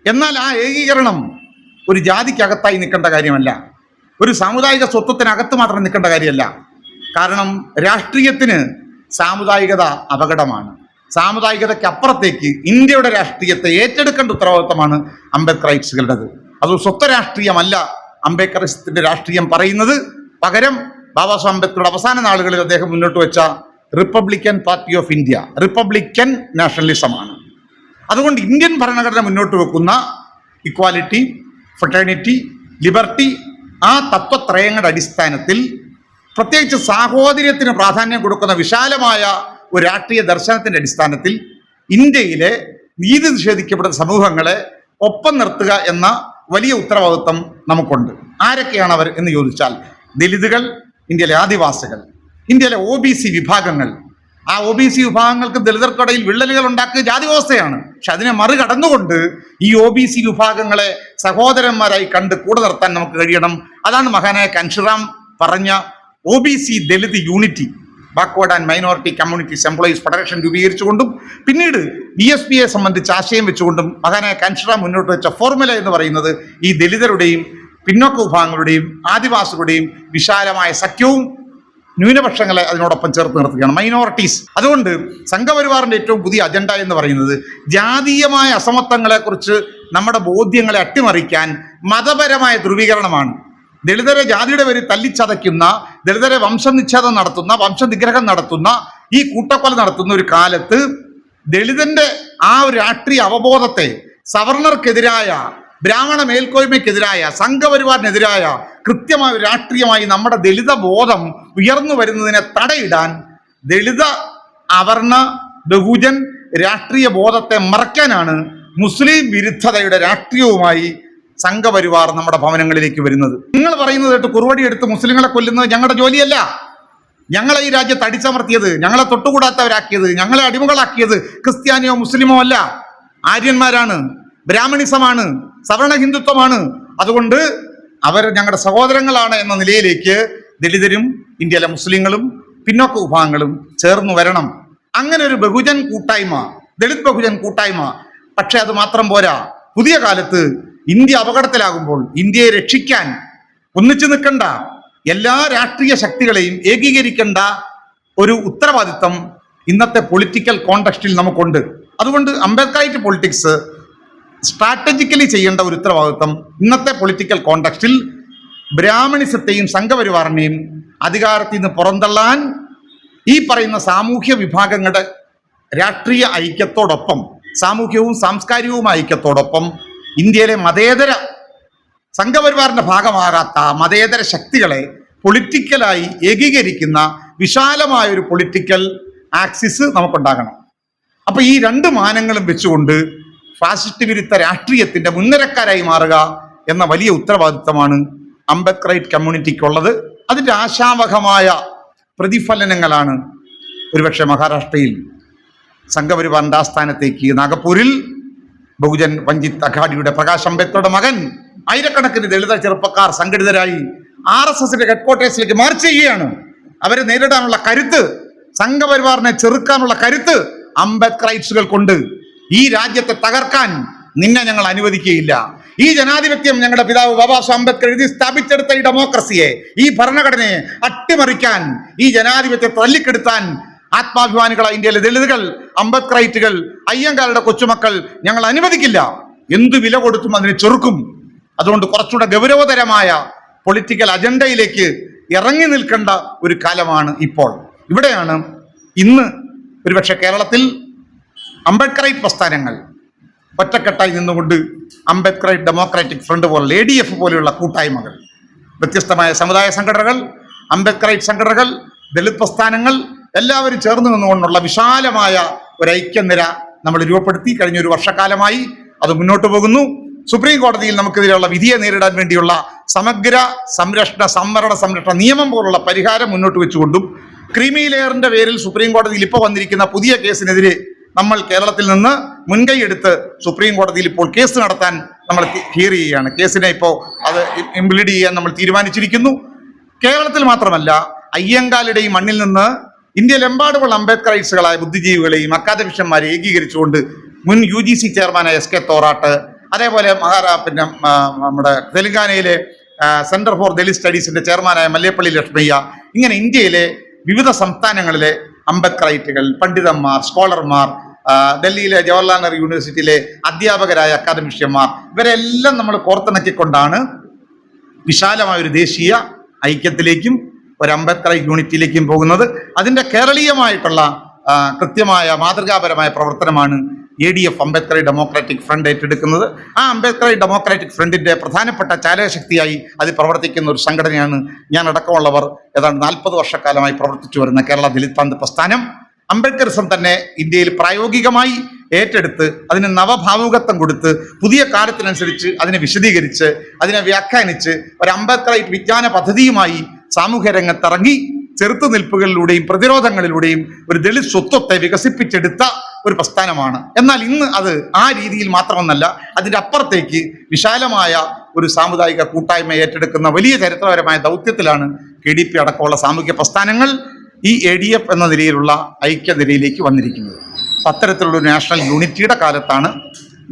എന്നാൽ ആ ഏകീകരണം ഒരു ജാതിക്കകത്തായി നിൽക്കേണ്ട കാര്യമല്ല, ഒരു സാമുദായിക സ്വത്വത്തിനകത്ത് മാത്രം നിൽക്കേണ്ട കാര്യമല്ല. കാരണം രാഷ്ട്രീയത്തിന് സാമുദായികത അപകടമാണ്. സാമുദായികതയ്ക്ക് അപ്പുറത്തേക്ക് ഇന്ത്യയുടെ രാഷ്ട്രീയത്തെ ഏറ്റെടുക്കേണ്ട ഉത്തരവാദിത്തമാണ് അംബേദ്കറൈറ്റ്സുകളുടേത്. അത് സ്വത്വ രാഷ്ട്രീയമല്ല അംബേദ്കറിസത്തിന്റെ രാഷ്ട്രീയം പറയുന്നത്. പകരം ബാബാ സാഹേബ് അംബേദ്കറുടെ അവസാന നാളുകളിൽ അദ്ദേഹം മുന്നോട്ട് വെച്ച Republican Party of India, Republican നാഷണലിസമാണ്. അതുകൊണ്ട് ഇന്ത്യൻ ഭരണഘടന മുന്നോട്ട് വെക്കുന്ന ഇക്വാലിറ്റി, ഫ്രട്ടേണിറ്റി, ലിബർട്ടി, ആ തത്വത്രയങ്ങളുടെ അടിസ്ഥാനത്തിൽ പ്രത്യേകിച്ച് സാഹോദര്യത്തിന് പ്രാധാന്യം കൊടുക്കുന്ന വിശാലമായ ഒരു രാഷ്ട്രീയ ദർശനത്തിന്റെ അടിസ്ഥാനത്തിൽ ഇന്ത്യയിലെ നീതി നിഷേധിക്കപ്പെടുന്ന സമൂഹങ്ങളെ ഒപ്പം നിർത്തുക എന്ന വലിയ ഉത്തരവാദിത്വം നമുക്കുണ്ട്. ആരൊക്കെയാണ് അവർ എന്ന് ചോദിച്ചാൽ, ദലിതുകൾ, ഇന്ത്യയിലെ ആദിവാസികൾ, ഇന്ത്യയിലെ OBC വിഭാഗങ്ങൾ. ആ OBC വിഭാഗങ്ങൾക്ക് ദലിതർക്കിടയിൽ വിള്ളലുകൾ ഉണ്ടാക്കുക ജാതി വ്യവസ്ഥയാണ്. പക്ഷെ അതിനെ മറികടന്നുകൊണ്ട് ഈ OBC വിഭാഗങ്ങളെ സഹോദരന്മാരായി കണ്ട് കൂടെ നിർത്താൻ നമുക്ക് കഴിയണം. അതാണ് മഹാനായ കൻഷിറാം പറഞ്ഞ OBC Dalit unity, backward and minority communities employees federation രൂപീകരിച്ചുകൊണ്ടും പിന്നീട് BSPയെ സംബന്ധിച്ച് ആശയം വെച്ചുകൊണ്ടും മഹാനായ കൻഷിറാം മുന്നോട്ട് വെച്ച ഫോർമുല എന്ന് പറയുന്നത് ഈ ദലിതരുടെയും പിന്നോക്ക വിഭാഗങ്ങളുടെയും ആദിവാസികളുടെയും വിശാലമായ സഖ്യവും ന്യൂനപക്ഷങ്ങളെ അതിനോടൊപ്പം ചേർത്ത് നിർത്തുകയാണ്, മൈനോറിറ്റീസ്. അതുകൊണ്ട് സംഘപരിവാറിന്റെ ഏറ്റവും പുതിയ അജണ്ട എന്ന് പറയുന്നത് ജാതീയമായ അസമത്വങ്ങളെക്കുറിച്ച് നമ്മുടെ ബോധ്യങ്ങളെ അട്ടിമറിക്കാൻ മതപരമായ ധ്രുവീകരണമാണ്. ദളിതരെ ജാതിയുടെ പേരിൽ തല്ലിച്ചതയ്ക്കുന്ന, ദളിതരെ വംശനിച്ഛേദം നടത്തുന്ന, വംശനിഗ്രഹം നടത്തുന്ന, ഈ കൂട്ടക്കൊല നടത്തുന്ന ഒരു കാലത്ത് ദളിതന്റെ ആ ഒരു രാഷ്ട്രീയ അവബോധത്തെ സവർണർക്കെതിരായ, ബ്രാഹ്മണ മേൽക്കോയ്മയ്ക്കെതിരായ, സംഘപരിവാറിനെതിരായ കൃത്യമായ ഒരു രാഷ്ട്രീയമായി നമ്മുടെ ദളിത ബോധം ഉയർന്നു വരുന്നതിനെ തടയിടാൻ ദളിത അവർണ ബഹുജൻ രാഷ്ട്രീയ ബോധത്തെ മറയ്ക്കാനാണ് മുസ്ലിം വിരുദ്ധതയുടെ രാഷ്ട്രീയവുമായി സംഘപരിവാർ നമ്മുടെ ഭവനങ്ങളിലേക്ക് വരുന്നത്. നിങ്ങൾ പറയുന്നത് കേട്ട് കുറുവടി എടുത്ത് മുസ്ലിങ്ങളെ കൊല്ലുന്നത് ഞങ്ങളുടെ ജോലിയല്ല. ഞങ്ങളെ ഈ രാജ്യത്ത് അടിച്ചമർത്തിയത്, ഞങ്ങളെ തൊട്ടുകൂടാത്തവരാക്കിയത്, ഞങ്ങളെ അടിമകളാക്കിയത് ക്രിസ്ത്യാനിയോ മുസ്ലിമോ അല്ല, ആര്യന്മാരാണ്, ബ്രാഹ്മണിസമാണ്, സവർണ ഹിന്ദുത്വമാണ്. അതുകൊണ്ട് അവർ ഞങ്ങളുടെ സഹോദരങ്ങളാണ് എന്ന നിലയിലേക്ക് ദലിതരും ഇന്ത്യയിലെ മുസ്ലിങ്ങളും പിന്നോക്ക വിഭാഗങ്ങളും ചേർന്ന് വരണം. അങ്ങനെ ഒരു ബഹുജൻ കൂട്ടായ്മ, ദളിത് ബഹുജൻ കൂട്ടായ്മ. പക്ഷെ അത് മാത്രം പോരാ. പുതിയ കാലത്ത് ഇന്ത്യ അപകടത്തിലാകുമ്പോൾ ഇന്ത്യയെ രക്ഷിക്കാൻ ഒന്നിച്ചു നിൽക്കേണ്ട എല്ലാ രാഷ്ട്രീയ ശക്തികളെയും ഏകീകരിക്കേണ്ട ഒരു ഉത്തരവാദിത്തം ഇന്നത്തെ പൊളിറ്റിക്കൽ കോണ്ടക്സ്റ്റിൽ നമുക്കുണ്ട്. അതുകൊണ്ട് അംബേദ്കറൈറ്റ് പൊളിറ്റിക്സ് സ്ട്രാറ്റജിക്കലി ചെയ്യേണ്ട ഒരു ഉത്തരവാദിത്വം ഇന്നത്തെ പൊളിറ്റിക്കൽ കോണ്ടക്സ്റ്റിൽ ബ്രാഹ്മണിസത്തെയും സംഘപരിവാറിനെയും അധികാരത്തിൽ നിന്ന് പുറന്തള്ളാൻ ഈ പറയുന്ന സാമൂഹ്യ വിഭാഗങ്ങളുടെ രാഷ്ട്രീയ ഐക്യത്തോടൊപ്പം സാമൂഹ്യവും സാംസ്കാരികവും ഐക്യത്തോടൊപ്പം ഇന്ത്യയിലെ മതേതര സംഘപരിവാറിന്റെ ഭാഗമാകാത്ത മതേതര ശക്തികളെ പൊളിറ്റിക്കലായി ഏകീകരിക്കുന്ന വിശാലമായ ഒരു പൊളിറ്റിക്കൽ ആക്സിസ് നമുക്കുണ്ടാകണം. അപ്പൊ ഈ രണ്ട് മാനങ്ങളും വെച്ചുകൊണ്ട് ഫാസിസ്റ്റ് വിരുദ്ധ രാഷ്ട്രീയത്തിന്റെ മുൻനിരക്കാരായി മാറുക എന്ന വലിയ ഉത്തരവാദിത്തമാണ് അംബേദ്കറൈറ്റ് കമ്മ്യൂണിറ്റിക്കുള്ളത്. അതിന്റെ ആശാവഹമായ പ്രതിഫലനങ്ങളാണ് ഒരുപക്ഷെ മഹാരാഷ്ട്രയിൽ സംഘപരിവാറിന്റെ ആസ്ഥാനത്തേക്ക് നാഗപ്പൂരിൽ ബഹുജൻ വഞ്ചിത് അഘാഡിയുടെ പ്രകാശ് അംബേദ്കറുടെ മകൻ ആയിരക്കണക്കിന് ദളിത ചെറുപ്പക്കാർ സംഘടിതരായി RSSന്റെ ഹെഡ്ക്വാർട്ടേഴ്സിലേക്ക് മാർച്ച് ചെയ്യുകയാണ്. അവരെ നേരിടാനുള്ള കരുത്ത്, സംഘപരിവാറിനെ ചെറുക്കാനുള്ള കരുത്ത് അംബേദ്കറൈറ്റ്സുകൾ കൊണ്ട് ഈ രാജ്യത്തെ തകർക്കാൻ നിന്നെ ഞങ്ങൾ അനുവദിക്കുകയില്ല. ഈ ജനാധിപത്യം ഞങ്ങളുടെ പിതാവ് ബാബാ സാഹേബ് അംബേദ്കർ എഴുതി സ്ഥാപിച്ചെടുത്ത ഈ ഡെമോക്രസിയെ, ഈ ഭരണഘടനയെ അട്ടിമറിക്കാൻ, ഈ ജനാധിപത്യത്തെ തല്ലിക്കെടുത്താൻ ആത്മാഭിമാനികളായ ഇന്ത്യയിലെ ദളിതുകൾ, അംബേദ്കറൈറ്റുകൾ, അയ്യങ്കാരുടെ കൊച്ചുമക്കൾ ഞങ്ങൾ അനുവദിക്കില്ല. എന്തു വില കൊടുത്തും അതിനെ ചെറുക്കും. അതുകൊണ്ട് കുറച്ചുകൂടെ ഗൗരവതരമായ പൊളിറ്റിക്കൽ അജണ്ടയിലേക്ക് ഇറങ്ങി നിൽക്കേണ്ട ഒരു കാലമാണ് ഇപ്പോൾ. ഇവിടെയാണ് ഇന്ന് ഒരുപക്ഷെ കേരളത്തിൽ അംബേദ്കറൈറ്റ് പ്രസ്ഥാനങ്ങൾ ഒറ്റക്കെട്ടായി നിന്നുകൊണ്ട് അംബേദ്കറൈറ്റ് ഡെമോക്രാറ്റിക് ഫ്രണ്ട് പോലുള്ള ADF പോലെയുള്ള കൂട്ടായ്മകൾ, വ്യത്യസ്തമായ സമുദായ സംഘടനകൾ, അംബേദ്കറൈറ്റ് സംഘടനകൾ, ദളിത് പ്രസ്ഥാനങ്ങൾ എല്ലാവരും ചേർന്ന് നിന്നുകൊണ്ടുള്ള വിശാലമായ ഒരു ഐക്യനിര നമ്മൾ രൂപപ്പെടുത്തി. കഴിഞ്ഞ ഒരു വർഷക്കാലമായി അത് മുന്നോട്ട് പോകുന്നു. സുപ്രീം കോടതിയിൽ നമുക്കെതിരെയുള്ള വിധിയെ നേരിടാൻ വേണ്ടിയുള്ള സമഗ്ര സംവരണ സംരക്ഷണ നിയമം പോലുള്ള പരിഹാരം മുന്നോട്ട് വെച്ചുകൊണ്ടും ക്രീമി ലെയറിന്റെ പേരിൽ സുപ്രീം കോടതിയിൽ ഇപ്പോൾ വന്നിരിക്കുന്ന പുതിയ കേസിനെതിരെ നമ്മൾ കേരളത്തിൽ നിന്ന് മുൻകൈ എടുത്ത് സുപ്രീം കോടതിയിൽ ഇപ്പോൾ കേസ് നടത്താൻ നമ്മൾ ഹിയർ ചെയ്യുകയാണ്. കേസിനെ ഇപ്പോൾ അത് ഇംപ്ലീഡ് ചെയ്യാൻ നമ്മൾ തീരുമാനിച്ചിരിക്കുന്നു. കേരളത്തിൽ മാത്രമല്ല, അയ്യങ്കാലുടെയും മണ്ണിൽ നിന്ന് ഇന്ത്യയിലെമ്പാടുമുള്ള അംബേദ്കറൈറ്റ്സുകളായ ബുദ്ധിജീവികളെയും അക്കാദമിഷ്യന്മാരെ ഏകീകരിച്ചുകൊണ്ട് മുൻ UGC ചെയർമാനായ SK തോറാട്ട്, അതേപോലെ നമ്മുടെ തെലങ്കാനയിലെ സെന്റർ ഫോർ ദലിത് സ്റ്റഡീസിന്റെ ചെയർമാനായ മല്ലേപ്പള്ളി ലക്ഷ്മയ്യ, ഇങ്ങനെ ഇന്ത്യയിലെ വിവിധ സംസ്ഥാനങ്ങളിലെ അംബേദ്കറൈറ്റുകൾ, പണ്ഡിതന്മാർ, സ്കോളർമാർ, ഡൽഹിയിലെ ജവഹർലാൽ നെഹ്റു യൂണിവേഴ്സിറ്റിയിലെ അധ്യാപകരായ അക്കാദമിഷ്യന്മാർ, ഇവരെല്ലാം നമ്മൾ കോർത്തിണക്കിക്കൊണ്ടാണ് വിശാലമായ ഒരു ദേശീയ ഐക്യത്തിലേക്കും ഒരു അംബേദ്കറൈറ്റ് യൂണിറ്റിയിലേക്കും പോകുന്നത്. അതിന്റെ കേരളീയമായിട്ടുള്ള കൃത്യമായ മാതൃകാപരമായ പ്രവർത്തനമാണ് ADF അംബേദ്കറൈറ്റ് ഡെമോക്രാറ്റിക് ഫ്രണ്ട് ഏറ്റെടുക്കുന്നത്. ആ അംബേദ്കറൈറ്റ് ഡെമോക്രാറ്റിക് ഫ്രണ്ടിന്റെ പ്രധാനപ്പെട്ട ചാലകശക്തിയായി അത് പ്രവർത്തിക്കുന്ന ഒരു സംഘടനയാണ് ഞാൻ അടക്കമുള്ളവർ ഏതാണ്ട് 40 വർഷക്കാലമായി പ്രവർത്തിച്ചു വരുന്ന കേരള ദലിത് പന്ത് പ്രസ്ഥാനം. അംബേദ്കറിസം തന്നെ ഇന്ത്യയിൽ പ്രായോഗികമായി ഏറ്റെടുത്ത് അതിന് നവഭാവുകത്വം കൊടുത്ത് പുതിയ കാലത്തിനനുസരിച്ച് അതിനെ വിശദീകരിച്ച് അതിനെ വ്യാഖ്യാനിച്ച് ഒരു അംബേദ്കറൈറ്റ് വിജ്ഞാന പദ്ധതിയുമായി സാമൂഹ്യ രംഗത്തിറങ്ങി ചെറുത്തുനിൽപ്പുകളിലൂടെയും പ്രതിരോധങ്ങളിലൂടെയും ഒരു ദളിത് സ്വത്വത്തെ വികസിപ്പിച്ചെടുത്ത ഒരു പ്രസ്ഥാനമാണ്. എന്നാൽ ഇന്ന് അത് ആ രീതിയിൽ മാത്രമെന്നല്ല, അതിൻ്റെ അപ്പുറത്തേക്ക് വിശാലമായ ഒരു സാമുദായിക കൂട്ടായ്മ ഏറ്റെടുക്കുന്ന വലിയ ചരിത്രപരമായ ദൗത്യത്തിലാണ് KDP അടക്കമുള്ള സാമൂഹ്യ പ്രസ്ഥാനങ്ങൾ ഈ ADF എന്ന നിലയിലുള്ള ഐക്യനിരയിലേക്ക് വന്നിരിക്കുന്നത്. അത്തരത്തിലുള്ള ഒരു നാഷണൽ യൂണിറ്റിയുടെ കാലത്താണ്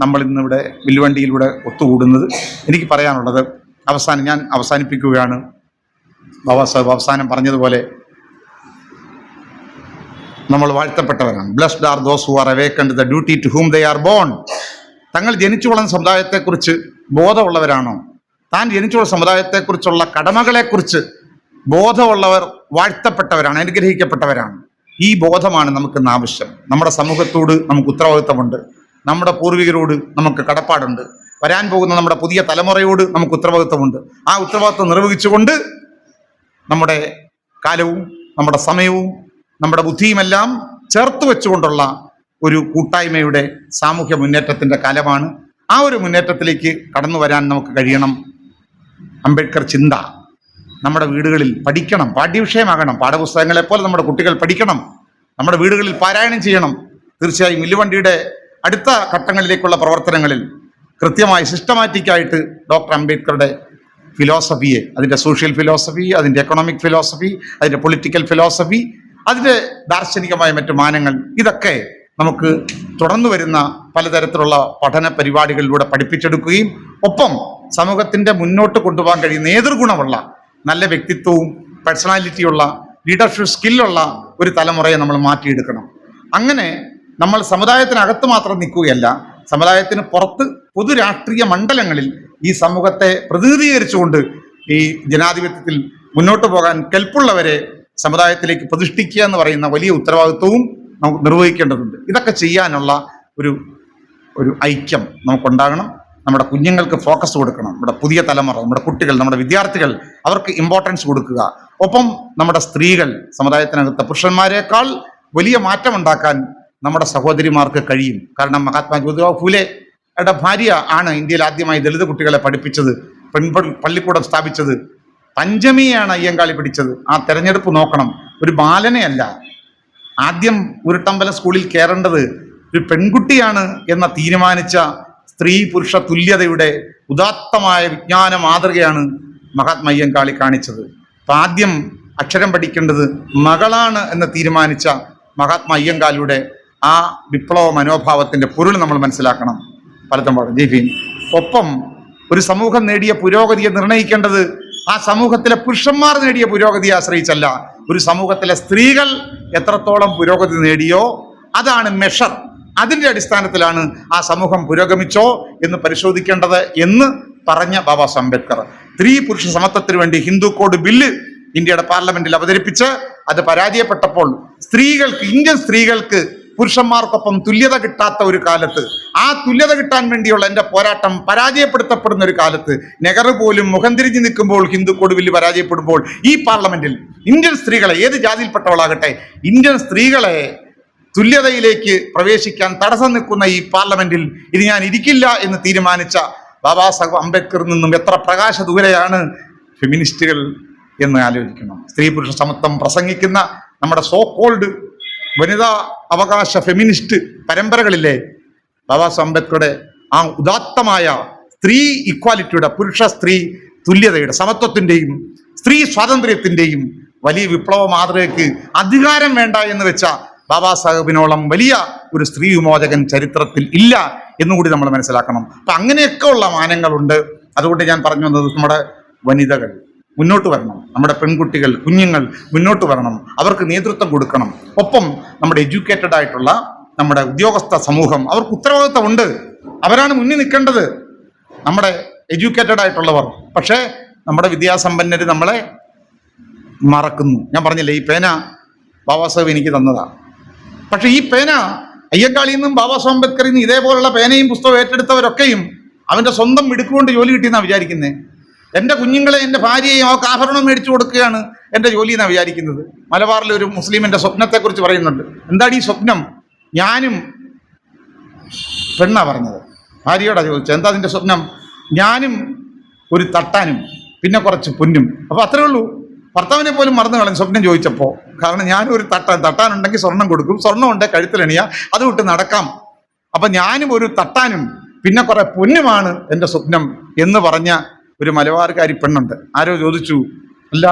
നമ്മൾ ഇന്നിവിടെ വില്ലുവണ്ടിയിലൂടെ ഒത്തുകൂടുന്നത്. എനിക്ക് പറയാനുള്ളത് ഞാൻ അവസാനിപ്പിക്കുകയാണ്. ബാബാ സാഹേബ് അവസാനം പറഞ്ഞതുപോലെ നമ്മൾ വാഴ്ത്തപ്പെട്ടവരാണ്. Blessed are those who are awakened the duty to whom they are born. തങ്ങൾ ജനിച്ചു വളർന്ന സമുദായത്തെക്കുറിച്ച് ബോധമുള്ളവരാണോ, താൻ ജനിച്ചു വളർന്ന സമുദായത്തെക്കുറിച്ചുള്ള കടമകളെക്കുറിച്ച് ബോധമുള്ളവർ വാഴ്ത്തപ്പെട്ടവരാണ്, അനുഗ്രഹിക്കപ്പെട്ടവരാണ്. ഈ ബോധമാണ് നമുക്കിന്ന് ആവശ്യം. നമ്മുടെ സമൂഹത്തോട് നമുക്ക് ഉത്തരവാദിത്തമുണ്ട്, നമ്മുടെ പൂർവികരോട് നമുക്ക് കടപ്പാടുണ്ട്, വരാൻ പോകുന്ന നമ്മുടെ പുതിയ തലമുറയോട് നമുക്ക് ഉത്തരവാദിത്തമുണ്ട്. ആ ഉത്തരവാദിത്തം നിർവഹിച്ചുകൊണ്ട് നമ്മുടെ കാലവും നമ്മുടെ സമയവും നമ്മുടെ ബുദ്ധിയുമെല്ലാം ചേർത്ത് വെച്ചുകൊണ്ടുള്ള ഒരു കൂട്ടായ്മയുടെ സാമൂഹ്യ മുന്നേറ്റത്തിൻ്റെ കാലമാണ്. ആ ഒരു മുന്നേറ്റത്തിലേക്ക് കടന്നു വരാൻ നമുക്ക് കഴിയണം. അംബേദ്കർ ചിന്ത നമ്മുടെ വീടുകളിൽ പഠിക്കണം, പാഠ്യവിഷയമാകണം. പാഠപുസ്തകങ്ങളെപ്പോലെ നമ്മുടെ കുട്ടികൾ പഠിക്കണം, നമ്മുടെ വീടുകളിൽ പാരായണം ചെയ്യണം. തീർച്ചയായും മില്ലുവണ്ടിയുടെ അടുത്ത ഘട്ടങ്ങളിലേക്കുള്ള പ്രവർത്തനങ്ങളിൽ കൃത്യമായി സിസ്റ്റമാറ്റിക്കായിട്ട് ഡോക്ടർ അംബേദ്കറുടെ ഫിലോസഫിയെ, അതിൻ്റെ സോഷ്യൽ ഫിലോസഫി, അതിൻ്റെ എക്കണോമിക് ഫിലോസഫി, അതിൻ്റെ പൊളിറ്റിക്കൽ ഫിലോസഫി, അതിൻ്റെ ദാർശനികമായ മറ്റു മാനങ്ങൾ, ഇതൊക്കെ നമുക്ക് തുടർന്നു വരുന്ന പലതരത്തിലുള്ള പഠന പരിപാടികളിലൂടെ പഠിപ്പിച്ചെടുക്കുകയും ഒപ്പം സമൂഹത്തിൻ്റെ മുന്നോട്ട് കൊണ്ടുപോകാൻ കഴിയുന്ന നേതൃഗുണമുള്ള നല്ല വ്യക്തിത്വവും പേഴ്സണാലിറ്റിയുള്ള ലീഡർഷിപ്പ് സ്കില്ലുള്ള ഒരു തലമുറയെ നമ്മൾ മാറ്റിയെടുക്കണം. അങ്ങനെ നമ്മൾ സമുദായത്തിനകത്ത് മാത്രം നിൽക്കുകയല്ല, സമുദായത്തിന് പുറത്ത് പൊതു രാഷ്ട്രീയ മണ്ഡലങ്ങളിൽ ഈ സമൂഹത്തെ പ്രതിനിധീകരിച്ചുകൊണ്ട് ഈ ജനാധിപത്യത്തിൽ മുന്നോട്ട് പോകാൻ കെൽപ്പുള്ളവരെ സമുദായത്തിലേക്ക് പ്രതിഷ്ഠിക്കുക എന്ന് പറയുന്ന വലിയ ഉത്തരവാദിത്വവും നമുക്ക് നിർവഹിക്കേണ്ടതുണ്ട്. ഇതൊക്കെ ചെയ്യാനുള്ള ഒരു ഒരു ഐക്യം നമുക്കുണ്ടാകണം. നമ്മുടെ കുഞ്ഞുങ്ങൾക്ക് ഫോക്കസ് കൊടുക്കണം. നമ്മുടെ പുതിയ തലമുറ, നമ്മുടെ കുട്ടികൾ, നമ്മുടെ വിദ്യാർത്ഥികൾ, അവർക്ക് ഇമ്പോർട്ടൻസ് കൊടുക്കുക. ഒപ്പം നമ്മുടെ സ്ത്രീകൾ, സമുദായത്തിനകത്ത് പുരുഷന്മാരെക്കാൾ വലിയ മാറ്റം ഉണ്ടാക്കാൻ നമ്മുടെ സഹോദരിമാർക്ക് കഴിയും. കാരണം മഹാത്മാ ജ്യോതിറാവ് ഫൂലെയുടെ ഭാര്യ ആണ് ഇന്ത്യയിൽ ആദ്യമായി ദളിത് കുട്ടികളെ പഠിപ്പിച്ചത്, പള്ളിക്കൂടം സ്ഥാപിച്ചത്. പഞ്ചമിയാണ് അയ്യങ്കാളി പിടിച്ചത്. ആ തെരഞ്ഞെടുപ്പ് നോക്കണം, ഒരു ബാലനെയല്ല. ആദ്യം ഉരുട്ടമ്പലം സ്കൂളിൽ കയറേണ്ടത് ഒരു പെൺകുട്ടിയാണ് എന്ന തീരുമാനിച്ച സ്ത്രീ പുരുഷ തുല്യതയുടെ ഉദാത്തമായ വിജ്ഞാന മാതൃകയാണ് മഹാത്മാ അയ്യങ്കാളി കാണിച്ചത്. അപ്പം ആദ്യം അക്ഷരം പഠിക്കേണ്ടത് മകളാണ് എന്ന് തീരുമാനിച്ച മഹാത്മാ അയ്യങ്കാളിയുടെ ആ വിപ്ലവ മനോഭാവത്തിൻ്റെ പൊരുൾ നമ്മൾ മനസ്സിലാക്കണം. പലതും പാടും ജയ്ഭീം. ഒപ്പം ഒരു സമൂഹം നേടിയ പുരോഗതിയെ നിർണ്ണയിക്കേണ്ടത് ആ സമൂഹത്തിലെ പുരുഷന്മാർ നേടിയ പുരോഗതിയെ ആശ്രയിച്ചല്ല, ഒരു സമൂഹത്തിലെ സ്ത്രീകൾ എത്രത്തോളം പുരോഗതി നേടിയോ അതാണ് മെഷർ. അതിൻ്റെ അടിസ്ഥാനത്തിലാണ് ആ സമൂഹം പുരോഗമിച്ചോ എന്ന് പരിശോധിക്കേണ്ടത് എന്ന് പറഞ്ഞ ബാബാ സാഹേബ് അംബേദ്കർ. സ്ത്രീ പുരുഷ സമത്വത്തിന് വേണ്ടി ഹിന്ദു കോഡ് ബില്ല് ഇന്ത്യയുടെ പാർലമെന്റിൽ അവതരിപ്പിച്ച് അത് പരാജയപ്പെട്ടപ്പോൾ ഇന്ത്യൻ സ്ത്രീകൾക്ക് പുരുഷന്മാർക്കൊപ്പം തുല്യത കിട്ടാത്ത ഒരു കാലത്ത്, ആ തുല്യത കിട്ടാൻ വേണ്ടിയുള്ള എൻ്റെ പോരാട്ടം പരാജയപ്പെടുത്തപ്പെടുന്ന ഒരു കാലത്ത്, നെഹ്റു പോലും മുഖം തിരിഞ്ഞു നിൽക്കുമ്പോൾ ഹിന്ദു കോഡ് ബില്ല് പരാജയപ്പെടുമ്പോൾ ഈ പാർലമെന്റിൽ ഇന്ത്യൻ സ്ത്രീകളെ, ഏത് ജാതിയിൽപ്പെട്ടവളാകട്ടെ, ഇന്ത്യൻ സ്ത്രീകളെ തുല്യതയിലേക്ക് പ്രവേശിക്കാൻ തടസ്സം നിൽക്കുന്ന ഈ പാർലമെന്റിൽ ഇനി ഞാൻ ഇരിക്കില്ല എന്ന് തീരുമാനിച്ച ബാബാ സാഹേബ് അംബേദ്കറിൽ നിന്നും എത്ര പ്രകാശ ദൂരെയാണ് ഫെമിനിസ്റ്റുകൾ എന്ന് ആലോചിക്കണം. സ്ത്രീ പുരുഷ സമത്വം പ്രസംഗിക്കുന്ന നമ്മുടെ സോ കോൾഡ് വനിതാ അവകാശ ഫെമിനിസ്റ്റ് പരമ്പരകളിലെ ബാബാ സാഹേബ് അംബേദ്കറുടെ ആ ഉദാത്തമായ സ്ത്രീ ഇക്വാലിറ്റിയുടെ, പുരുഷ സ്ത്രീ തുല്യതയുടെ, സമത്വത്തിൻ്റെയും സ്ത്രീ സ്വാതന്ത്ര്യത്തിൻ്റെയും വലിയ വിപ്ലവ മാതൃകയ്ക്ക് അധികാരം വേണ്ട എന്ന് വെച്ച ബാബാ സാഹേബിനോളം വലിയ ഒരു സ്ത്രീ വിമോചകൻ ചരിത്രത്തിൽ ഇല്ല എന്നുകൂടി നമ്മൾ മനസ്സിലാക്കണം. അപ്പം അങ്ങനെയൊക്കെ ഉള്ള മാനങ്ങളുണ്ട്. അതുകൊണ്ട് ഞാൻ പറഞ്ഞു വന്നത്, നമ്മുടെ വനിതകൾ മുന്നോട്ട് വരണം, നമ്മുടെ പെൺകുട്ടികൾ, കുഞ്ഞുങ്ങൾ മുന്നോട്ട് വരണം, അവർക്ക് നേതൃത്വം കൊടുക്കണം. ഒപ്പം നമ്മുടെ എഡ്യൂക്കേറ്റഡ് ആയിട്ടുള്ള നമ്മുടെ ഉദ്യോഗസ്ഥ സമൂഹം, അവർക്ക് ഉത്തരവാദിത്തമുണ്ട്. അവരാണ് മുന്നിൽ നിൽക്കേണ്ടത്, നമ്മുടെ എഡ്യൂക്കേറ്റഡ് ആയിട്ടുള്ളവർ. പക്ഷേ നമ്മുടെ വിദ്യാസമ്പന്നർ നമ്മളെ മറക്കുന്നു. ഞാൻ പറഞ്ഞില്ലേ, ഈ പേന ബാബാ സാഹേബ് എനിക്ക് തന്നതാ. പക്ഷെ ഈ പേന അയ്യങ്കാളിയിൽ നിന്നും ബാബാ സാഹേബ് അംബേദ്കറിൽ നിന്നും ഇതേപോലുള്ള പേനയും പുസ്തകവും ഏറ്റെടുത്തവരൊക്കെയും അവൻ്റെ സ്വന്തം മിടുക്കുകൊണ്ട് ജോലി കിട്ടിയെന്നാണ് വിചാരിക്കുന്നത്. എൻ്റെ കുഞ്ഞുങ്ങളെ, എൻ്റെ ഭാര്യയെയും അവർക്ക് ആഭരണം മേടിച്ചു കൊടുക്കുകയാണ് എൻ്റെ ജോലി എന്നാണ് വിചാരിക്കുന്നത്. മലബാറിലെ ഒരു മുസ്ലിമിൻ്റെ സ്വപ്നത്തെക്കുറിച്ച് പറയുന്നുണ്ട്. എന്താണ് ഈ സ്വപ്നം? ഞാനും, പെണ്ണാ പറഞ്ഞത്, ഭാര്യയോടാ ചോദിച്ചത്, എന്താ അതിൻ്റെ സ്വപ്നം? ഞാനും ഒരു തട്ടാനും പിന്നെ കുറച്ച് പൊന്നും. അപ്പോൾ അത്രേ ഉള്ളൂ. ഭർത്താവിനെ പോലും മറന്നു കളഞ്ഞു സ്വപ്നം ചോദിച്ചപ്പോൾ. കാരണം ഞാനൊരു തട്ടാനുണ്ടെങ്കിൽ സ്വർണം കൊടുക്കും, സ്വർണ്ണം ഉണ്ടെങ്കിൽ കഴുത്തിലണിയ, അത് വിട്ട് നടക്കാം. അപ്പം ഞാനും ഒരു തട്ടാനും പിന്നെ കുറെ പൊന്നുമാണ് എൻ്റെ സ്വപ്നം എന്ന് പറഞ്ഞ ഒരു മലബാറുകാരി പെണ്ണുണ്ട്. ആരോ ചോദിച്ചു, അല്ല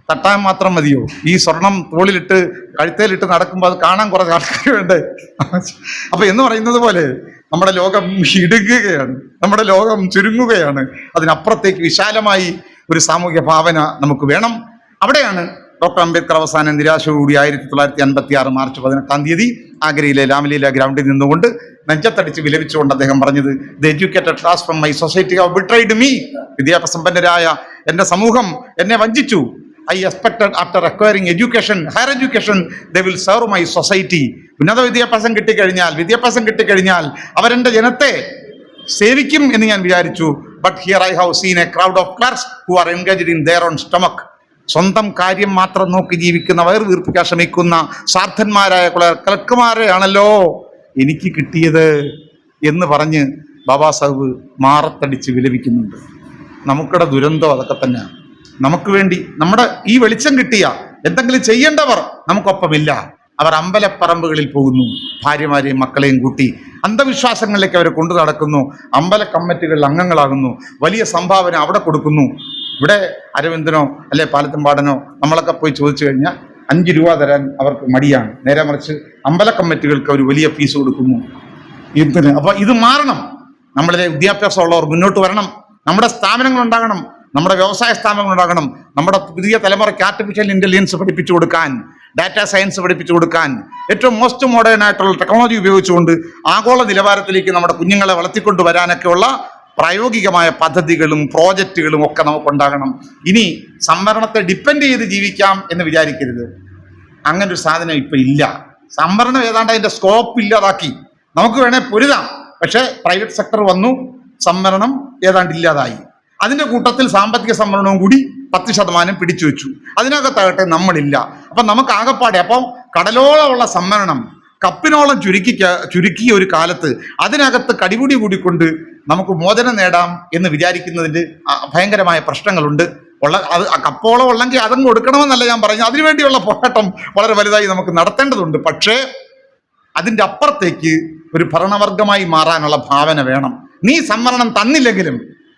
തട്ടാൻ മാത്രം മതിയോ? ഈ സ്വർണം തോളിലിട്ട് കഴുത്തേലിട്ട് നടക്കുമ്പോൾ അത് കാണാൻ കുറച്ച് ആൾക്കാർ വേണ്ടേ? അപ്പൊ എന്ന് പറയുന്നത് പോലെ നമ്മുടെ ലോകം ഇടുങ്ങുകയാണ്, നമ്മുടെ ലോകം ചുരുങ്ങുകയാണ്. അതിനപ്പുറത്തേക്ക് വിശാലമായി ഒരു സാമൂഹ്യ ഭാവന നമുക്ക് വേണം. അവിടെയാണ് ഡോക്ടർ അംബേദ്കർ അവസാന നിരാശയോടുകൂടി 1956 മാർച്ച് 18 ആഗ്രയിലെ രാമലീല ഗ്രൗണ്ടിൽ നിന്നുകൊണ്ട് നെഞ്ചത്തടിച്ച് വിലപിച്ചുകൊണ്ട് അദ്ദേഹം പറഞ്ഞത്, the educated class from my society have betrayed me. വിദ്യാസമ്പന്നരായ എൻ്റെ സമൂഹം എന്നെ വഞ്ചിച്ചു. I expected after acquiring education, higher education, they will serve my society. ഉന്നത വിദ്യാഭ്യാസം കിട്ടിക്കഴിഞ്ഞാൽ അവരെൻ്റെ ജനത്തെ സേവിക്കും എന്ന് ഞാൻ വിചാരിച്ചു. But here I have seen a crowd of clerks who are engaged in their own stomach. സ്വന്തം കാര്യം മാത്രം നോക്കി ജീവിക്കുന്ന, വയറ് വീർപ്പിക്കാൻ ശ്രമിക്കുന്ന സ്വാർത്ഥന്മാരായ ക്ലർക്കുമാരെയാണല്ലോ എനിക്ക് കിട്ടിയത് എന്ന് പറഞ്ഞ് ബാബാ സാഹേബ് മാറത്തടിച്ച് വിലപിക്കുന്നുണ്ട്. നമുക്കിടെ ദുരന്തം അതൊക്കെ തന്നെ. നമുക്ക് വേണ്ടി നമ്മുടെ ഈ വെളിച്ചം കിട്ടിയ എന്തെങ്കിലും ചെയ്യേണ്ടവർ നമുക്കൊപ്പമില്ല. അവർ അമ്പലപ്പറമ്പുകളിൽ പോകുന്നു, ഭാര്യമാരെയും മക്കളെയും കൂട്ടി അന്ധവിശ്വാസങ്ങളിലേക്ക് അവരെ കൊണ്ടു നടക്കുന്നു. അമ്പല കമ്മിറ്റികളിൽ അംഗങ്ങളാകുന്നു, വലിയ സംഭാവന അവിടെ കൊടുക്കുന്നു. ഇവിടെ അരവിന്ദനോ അല്ലെ പാലത്തുംപാടനോ നമ്മളൊക്കെ പോയി ചോദിച്ചു കഴിഞ്ഞാൽ 5 രൂപ തരാൻ അവർക്ക് മടിയാണ്. നേരെ മറിച്ച് അമ്പല കമ്മിറ്റികൾക്ക് അവർ വലിയ ഫീസ് കൊടുക്കുന്നു. എന്തിന്? അപ്പോൾ ഇത് മാറണം. നമ്മളിലെ വിദ്യാഭ്യാസമുള്ളവർ മുന്നോട്ട് വരണം. നമ്മുടെ സ്ഥാപനങ്ങൾ ഉണ്ടാകണം, നമ്മുടെ വ്യവസായ സ്ഥാപനങ്ങൾ ഉണ്ടാകണം. നമ്മുടെ പുതിയ തലമുറയ്ക്ക് ആർട്ടിഫിഷ്യൽ ഇൻ്റലിജൻസ് പഠിപ്പിച്ചു കൊടുക്കാൻ, ഡാറ്റാ സയൻസ് പഠിപ്പിച്ചു കൊടുക്കാൻ, ഏറ്റവും മോസ്റ്റ് മോഡേൺ ആയിട്ടുള്ള ടെക്നോളജി ഉപയോഗിച്ചുകൊണ്ട് ആഗോള നിലവാരത്തിലേക്ക് നമ്മുടെ കുഞ്ഞുങ്ങളെ വളർത്തിക്കൊണ്ട് വരാനൊക്കെയുള്ള പ്രായോഗികമായ പദ്ധതികളും പ്രോജക്റ്റുകളും ഒക്കെ നമുക്കുണ്ടാകണം. ഇനി സംവരണത്തെ ഡിപ്പെൻഡ് ചെയ്ത് ജീവിക്കാം എന്ന് വിചാരിക്കരുത്. അങ്ങനൊരു സാധനം ഇപ്പം ഇല്ല. സംവരണം ഏതാണ്ട് അതിന്റെ സ്കോപ്പ് ഇല്ലാതാക്കി. നമുക്ക് വേണേൽ പൊരുതാം, പക്ഷേ പ്രൈവറ്റ് സെക്ടർ വന്നു, സംവരണം ഏതാണ്ട് ഇല്ലാതായി. അതിന്റെ കൂട്ടത്തിൽ സാമ്പത്തിക സംവരണവും കൂടി 10% പിടിച്ചു വെച്ചു. അതിനകത്താകട്ടെ നമ്മളില്ല. അപ്പൊ നമുക്ക് ആകപ്പാടെ അപ്പം കടലോളമുള്ള സംവരണം കപ്പിനോളം ചുരുക്കിയ ഒരു കാലത്ത് അതിനകത്ത് കടിപിടി കൂടിക്കൊണ്ട് നമുക്ക് മോചനം നേടാം എന്ന് വിചാരിക്കുന്നതിൽ ഭയങ്കരമായ പ്രശ്നങ്ങളുണ്ട്. അത് കപ്പോളം ഉള്ളെങ്കിൽ അതങ്ങ് കൊടുക്കണമെന്നല്ല ഞാൻ പറഞ്ഞു. അതിനുവേണ്ടിയുള്ള പോരാട്ടം വളരെ വലുതായി നമുക്ക് നടത്തേണ്ടതുണ്ട്. പക്ഷേ അതിൻ്റെ അപ്പുറത്തേക്ക് ഒരു ഭരണവർഗമായി മാറാനുള്ള ഭാവന വേണം. നീ സംവരണം തന്നില്ലെങ്കിലും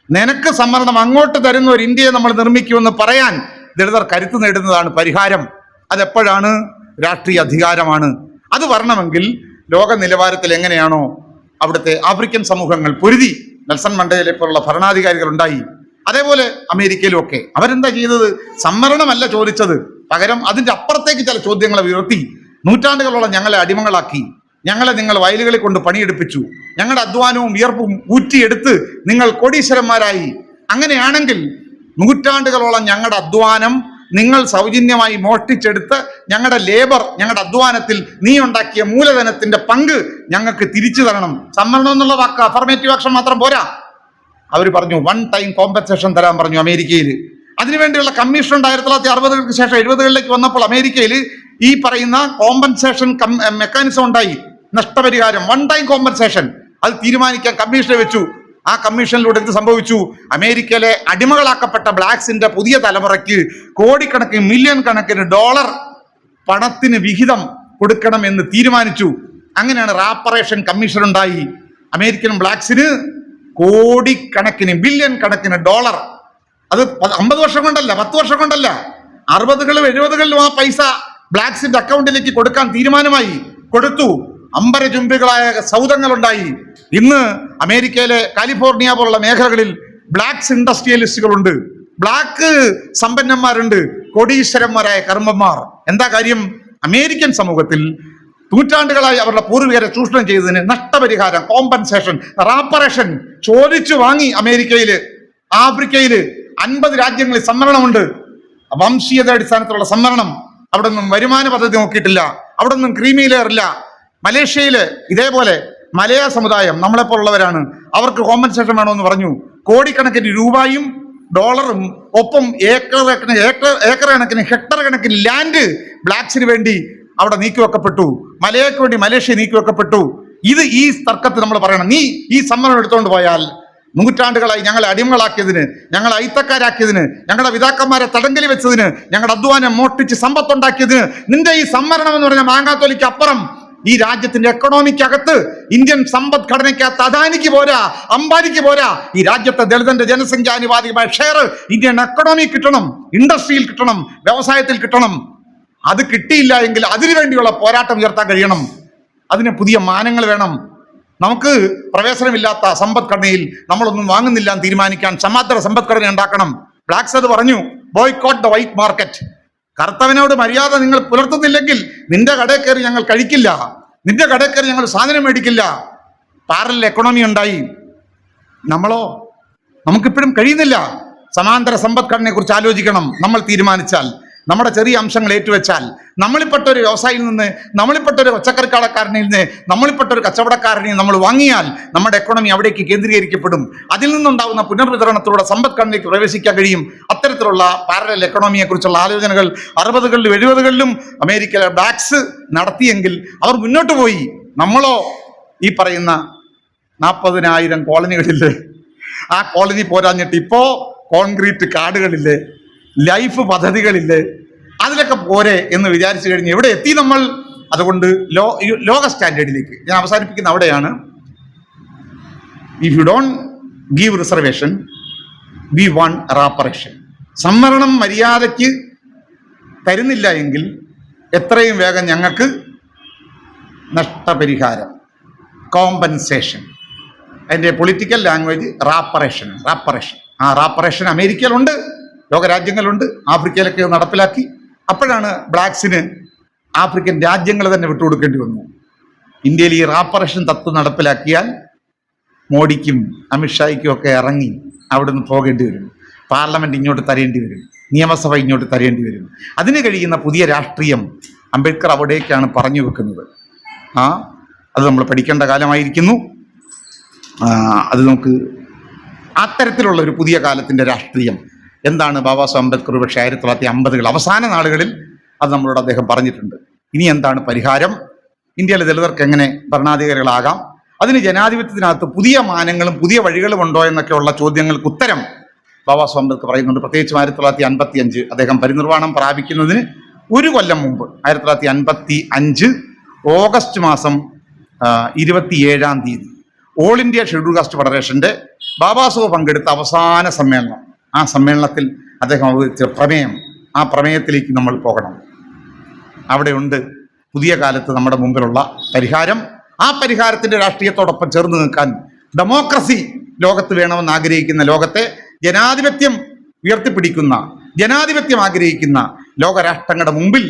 നിനക്ക് സംവരണം അങ്ങോട്ട് തരുന്ന ഒരു ഇന്ത്യയെ നമ്മൾ നിർമ്മിക്കുമെന്ന് പറയാൻ ദളിതർ കരുത്ത് നേടുന്നതാണ് പരിഹാരം. അതെപ്പോഴാണ്? രാഷ്ട്രീയ അധികാരമാണ്. അത് വരണമെങ്കിൽ ലോക നിലവാരത്തിൽ എങ്ങനെയാണോ അവിടുത്തെ ആഫ്രിക്കൻ സമൂഹങ്ങൾ പൊരുതി നെൽസൺ മണ്ടേലയെ പോലുള്ള ഭരണാധികാരികൾ ഉണ്ടായി, അതേപോലെ അമേരിക്കയിലും ഒക്കെ അവരെന്താ ചെയ്തത്? സംവരണമല്ല ചോദിച്ചത്, പകരം അതിൻ്റെ അപ്പുറത്തേക്ക് ചില ചോദ്യങ്ങളെ ഉയർത്തി. നൂറ്റാണ്ടുകളോളം ഞങ്ങളെ അടിമകളാക്കി, ഞങ്ങളെ നിങ്ങൾ വയലുകളിൽ കൊണ്ട് പണിയെടുപ്പിച്ചു, ഞങ്ങളുടെ അധ്വാനവും വിയർപ്പും ഊറ്റിയെടുത്ത് നിങ്ങൾ കോടീശ്വരന്മാരായി. അങ്ങനെയാണെങ്കിൽ നൂറ്റാണ്ടുകളോളം ഞങ്ങളുടെ അധ്വാനം നിങ്ങൾ സൗജന്യമായി മോഷ്ടിച്ചെടുത്ത് ഞങ്ങളുടെ ലേബർ, ഞങ്ങളുടെ അധ്വാനത്തിൽ നീ ഉണ്ടാക്കിയ മൂലധനത്തിന്റെ പങ്ക് ഞങ്ങൾക്ക് തിരിച്ചു തരണം. സംവരണം എന്നുള്ള വാക്ക് അഫർമേറ്റീവ് ആക്ഷൻ മാത്രം പോരാ. അവർ പറഞ്ഞു 1 ടൈം കോമ്പൻസേഷൻ തരാൻ പറഞ്ഞു അമേരിക്കയിൽ. അതിനുവേണ്ടിയുള്ള കമ്മീഷൻ ഉണ്ട് 1960-കൾക്ക് ശേഷം 70-കളിലേക്ക് വന്നപ്പോൾ അമേരിക്കയിൽ ഈ പറയുന്ന കോമ്പൻസേഷൻ മെക്കാനിസം ഉണ്ടായി. നഷ്ടപരിഹാരം 1 ടൈം കോമ്പൻസേഷൻ അത് തീരുമാനിക്കാൻ കമ്മീഷനെ വെച്ചു. ആ കമ്മീഷനിലൂടെ എന്ത് സംഭവിച്ചു? അമേരിക്കയിലെ അടിമകളാക്കപ്പെട്ട ബ്ലാക്സിന്റെ പുതിയ തലമുറയ്ക്ക് കോടിക്കണക്കിന് മില്യൺ കണക്കിന് ഡോളർ പണത്തിന് വിഹിതം കൊടുക്കണം എന്ന് തീരുമാനിച്ചു. അങ്ങനെയാണ് റാപ്പറേഷൻ കമ്മീഷൻ ഉണ്ടായി. അമേരിക്കൻ ബ്ലാക്സിന് കോടിക്കണക്കിന് ബില്യൺ കണക്കിന് ഡോളർ, അത് 50 വർഷം കൊണ്ടല്ല, 10 വർഷം കൊണ്ടല്ല, 60-കളും 70-കളിലും ആ പൈസ ബ്ലാക്സിന്റെ അക്കൗണ്ടിലേക്ക് കൊടുക്കാൻ തീരുമാനമായി. കൊടുത്തു. അമ്പരചുംബികളായ സൗധങ്ങളുണ്ടായി. ഇന്ന് അമേരിക്കയിലെ കാലിഫോർണിയ പോലുള്ള മേഖലകളിൽ ബ്ലാക്സ് ഇൻഡസ്ട്രിയലിസ്റ്റുകളുണ്ട്, ബ്ലാക്ക് സമ്പന്നന്മാരുണ്ട്, കോടീശ്വരന്മാരായ കർമ്മന്മാർ. എന്താ കാര്യം? അമേരിക്കൻ സമൂഹത്തിൽ നൂറ്റാണ്ടുകളായി അവരുടെ പൂർവികരെ ചൂഷണം ചെയ്തതിന് നഷ്ടപരിഹാരം, കോമ്പൻസേഷൻ, റാപ്പറേഷൻ ചോദിച്ചു വാങ്ങി. അമേരിക്കയില്, ആഫ്രിക്കയില് 50 രാജ്യങ്ങളിൽ സംവരണമുണ്ട്. വംശീയത അടിസ്ഥാനത്തിലുള്ള സംവരണം. അവിടെ നിന്നും വരുമാന പദ്ധതി നോക്കിയിട്ടില്ല, അവിടെ നിന്നും ക്രീമി ലെയർ ഇല്ല. മലേഷ്യയില് ഇതേപോലെ മലയ സമുദായം നമ്മളെപ്പോലുള്ളവരാണ്, അവർക്ക് കോമ്പൻസേഷൻ വേണമെന്ന് പറഞ്ഞു. കോടിക്കണക്കിന് രൂപയും ഡോളറും ഒപ്പം ഏക്കർ കണക്കിന് ഹെക്ടർ കണക്കിന് ലാൻഡ് ബ്ലാക്സിന് വേണ്ടി അവിടെ നീക്കിവെക്കപ്പെട്ടു. മലയക്ക് വേണ്ടി മലേഷ്യ നീക്കിവെക്കപ്പെട്ടു. ഈ തർക്കത്തിൽ നമ്മൾ പറയണം, നീ ഈ സംവരണം എടുത്തുകൊണ്ട് പോയാൽ നൂറ്റാണ്ടുകളായി ഞങ്ങളെ അടിമകളാക്കിയതിന്, ഞങ്ങളെ അയിത്തക്കാരാക്കിയതിന്, ഞങ്ങളുടെ പിതാക്കന്മാരെ തടങ്കലി വെച്ചതിന്, ഞങ്ങളുടെ അധ്വാനം മോഷ്ടിച്ച് സമ്പത്തുണ്ടാക്കിയതിന് നിന്റെ ഈ സംവരണം എന്ന് പറഞ്ഞ മാങ്ങാത്തൊലിക്ക് അപ്പുറം ഈ രാജ്യത്തിന്റെ എക്കണോമിക്കകത്ത്, ഇന്ത്യൻ സമ്പദ്ഘടനയ്ക്കകത്ത് അദാനിക്ക് പോരാ, അംബാനിക്ക് പോരാ, ഈ രാജ്യത്തെ ദളിതന്റെ ജനസംഖ്യാനുപാതികമായ ഷെയർ ഇന്ത്യൻ എക്കണോമി കിട്ടണം, ഇൻഡസ്ട്രിയിൽ കിട്ടണം, വ്യവസായത്തിൽ കിട്ടണം. അത് കിട്ടിയില്ല എങ്കിൽ അതിനുവേണ്ടിയുള്ള പോരാട്ടം ഉയർത്താൻ കഴിയണം. അതിന് പുതിയ മാനങ്ങൾ വേണം. നമുക്ക് പ്രവേശനമില്ലാത്ത സമ്പദ്ഘടനയിൽ നമ്മളൊന്നും വാങ്ങുന്നില്ല എന്ന് തീരുമാനിക്കാൻ സമാന്തര സമ്പദ്ഘടന ഉണ്ടാക്കണം. ബ്ലാക്സ് അത് പറഞ്ഞു, ബോയ്കോട്ട് ദ വൈറ്റ് മാർക്കറ്റ്. കറുത്തവനോട് മര്യാദ നിങ്ങൾ പുലർത്തുന്നില്ലെങ്കിൽ നിന്റെ കടയിൽ കയറി ഞങ്ങൾ കഴിക്കില്ല, നിന്റെ കടയിൽ കയറി ഞങ്ങൾ സാധനം മേടിക്കില്ല. പാരലൽ എക്കണോമി ഉണ്ടായി. നമുക്കിപ്പോഴും കഴിയുന്നില്ല. സമാന്തര സമ്പദ്ഘടനയെ കുറിച്ച് ആലോചിക്കണം. നമ്മൾ തീരുമാനിച്ചാൽ, നമ്മുടെ ചെറിയ അംശങ്ങൾ ഏറ്റുവെച്ചാൽ, നമ്മളിൽപ്പെട്ട ഒരു വ്യവസായിയിൽ നിന്ന്, നമ്മളിൽപ്പെട്ട ഒരു പച്ചക്കറിക്കടക്കാരനിൽ നിന്ന്, നമ്മളിൽപ്പെട്ട ഒരു കച്ചവടക്കാരനെ നമ്മൾ വാങ്ങിയാൽ നമ്മുടെ എക്കണോമി അവിടേക്ക് കേന്ദ്രീകരിക്കപ്പെടും. അതിൽ നിന്നുണ്ടാകുന്ന പുനർവിതരണത്തിലൂടെ സമ്പദ്ഘടനയിലേക്ക് പ്രവേശിക്കാൻ കഴിയും. അത്തരത്തിലുള്ള പാരലൽ എക്കണോമിയെ കുറിച്ചുള്ള ആലോചനകൾ 60-കളിലും 70-കളിലും അമേരിക്കയിലെ ബ്ലാക്സ് നടത്തിയെങ്കിൽ അവർ മുന്നോട്ട് പോയി. നമ്മളോ ഈ പറയുന്ന 40,000 കോളനികളില്ലേ, ആ കോളനി പോരാഞ്ഞിട്ട് ഇപ്പോ കോൺക്രീറ്റ് കാടുകളില്ലേ, ലൈഫ് പദ്ധതികളില്ലേ, അതിലൊക്കെ പോരെ എന്ന് വിചാരിച്ചു കഴിഞ്ഞ് എവിടെ എത്തി നമ്മൾ? അതുകൊണ്ട് ലോക സ്റ്റാൻഡേർഡിലേക്ക് ഞാൻ അവസാനിപ്പിക്കുന്ന അവിടെയാണ്. If you don't give reservation we want reparation. സംവരണം മര്യാദയ്ക്ക് തരുന്നില്ല എങ്കിൽ എത്രയും വേഗം ഞങ്ങൾക്ക് നഷ്ടപരിഹാരം, കോമ്പൻസേഷൻ, അതിൻ്റെ പൊളിറ്റിക്കൽ ലാംഗ്വേജ് റാപ്പറേഷൻ. ആ റാപ്പറേഷൻ അമേരിക്കയിലുണ്ട്, ലോകരാജ്യങ്ങളുണ്ട്, ആഫ്രിക്കയിലൊക്കെ നടപ്പിലാക്കി. അപ്പോഴാണ് ബ്ലാക്സിന് ആഫ്രിക്കൻ രാജ്യങ്ങൾ തന്നെ വിട്ടുകൊടുക്കേണ്ടി വന്നു. ഇന്ത്യയിൽ ഈ റാപ്പറേഷൻ തത്വം നടപ്പിലാക്കിയാൽ മോഡിക്കും അമിത്ഷായ്ക്കും ഒക്കെ ഇറങ്ങി അവിടുന്ന് പോകേണ്ടി വരും. പാർലമെന്റ് ഇങ്ങോട്ട് തരേണ്ടി വരും, നിയമസഭ ഇങ്ങോട്ട് തരേണ്ടി വരും. അതിന് കഴിയുന്ന പുതിയ രാഷ്ട്രീയം അംബേദ്കർ അവിടേക്കാണ് പറഞ്ഞു വെക്കുന്നത്. അത് നമ്മൾ പഠിക്കേണ്ട കാലമായിരിക്കുന്നു. അത് നമുക്ക് അത്തരത്തിലുള്ള ഒരു പുതിയ കാലത്തിൻ്റെ രാഷ്ട്രീയം എന്താണ് ബാബാ സാഹേബ് അംബേദ്കർ പക്ഷേ 1950 അവസാന നാളുകളിൽ അത് നമ്മളോട് അദ്ദേഹം പറഞ്ഞിട്ടുണ്ട്. ഇനി എന്താണ് പരിഹാരം? ഇന്ത്യയിലെ ദളിതർക്ക് എങ്ങനെ ഭരണാധികാരികളാകാം? അതിന് ജനാധിപത്യത്തിനകത്ത് പുതിയ മാനങ്ങളും പുതിയ വഴികളും ഉണ്ടോ എന്നൊക്കെയുള്ള ചോദ്യങ്ങൾക്ക് ഉത്തരം ബാബാ സാഹേബ് അംബേദ്കർ പറയുന്നുണ്ട്. പ്രത്യേകിച്ചും 1955 അദ്ദേഹം പരിനിർവാണം പ്രാപിക്കുന്നതിന് ഒരു കൊല്ലം മുമ്പ് 1955 ഓഗസ്റ്റ് മാസം 27-ാം തീയതി ഓൾ ഇന്ത്യ ഷെഡ്യൂൾ കാസ്റ്റ് ഫെഡറേഷന്റെ ബാബാ സാഹേബ് പങ്കെടുത്ത അവസാന സമ്മേളനം, ആ സമ്മേളനത്തിൽ അദ്ദേഹം അവതരിച്ച പ്രമേയം, ആ പ്രമേയത്തിലേക്ക് നമ്മൾ പോകണം. അവിടെയുണ്ട് പുതിയ കാലത്ത് നമ്മുടെ മുമ്പിലുള്ള പരിഹാരം. ആ പരിഹാരത്തിന്റെ രാഷ്ട്രീയത്തോടൊപ്പം ചേർന്ന് നിൽക്കാൻ ഡെമോക്രസി ലോകത്ത് വേണമെന്ന് ആഗ്രഹിക്കുന്ന, ലോകത്തെ ജനാധിപത്യം ഉയർത്തിപ്പിടിക്കുന്ന, ജനാധിപത്യം ആഗ്രഹിക്കുന്ന ലോകരാഷ്ട്രങ്ങളുടെ മുമ്പിൽ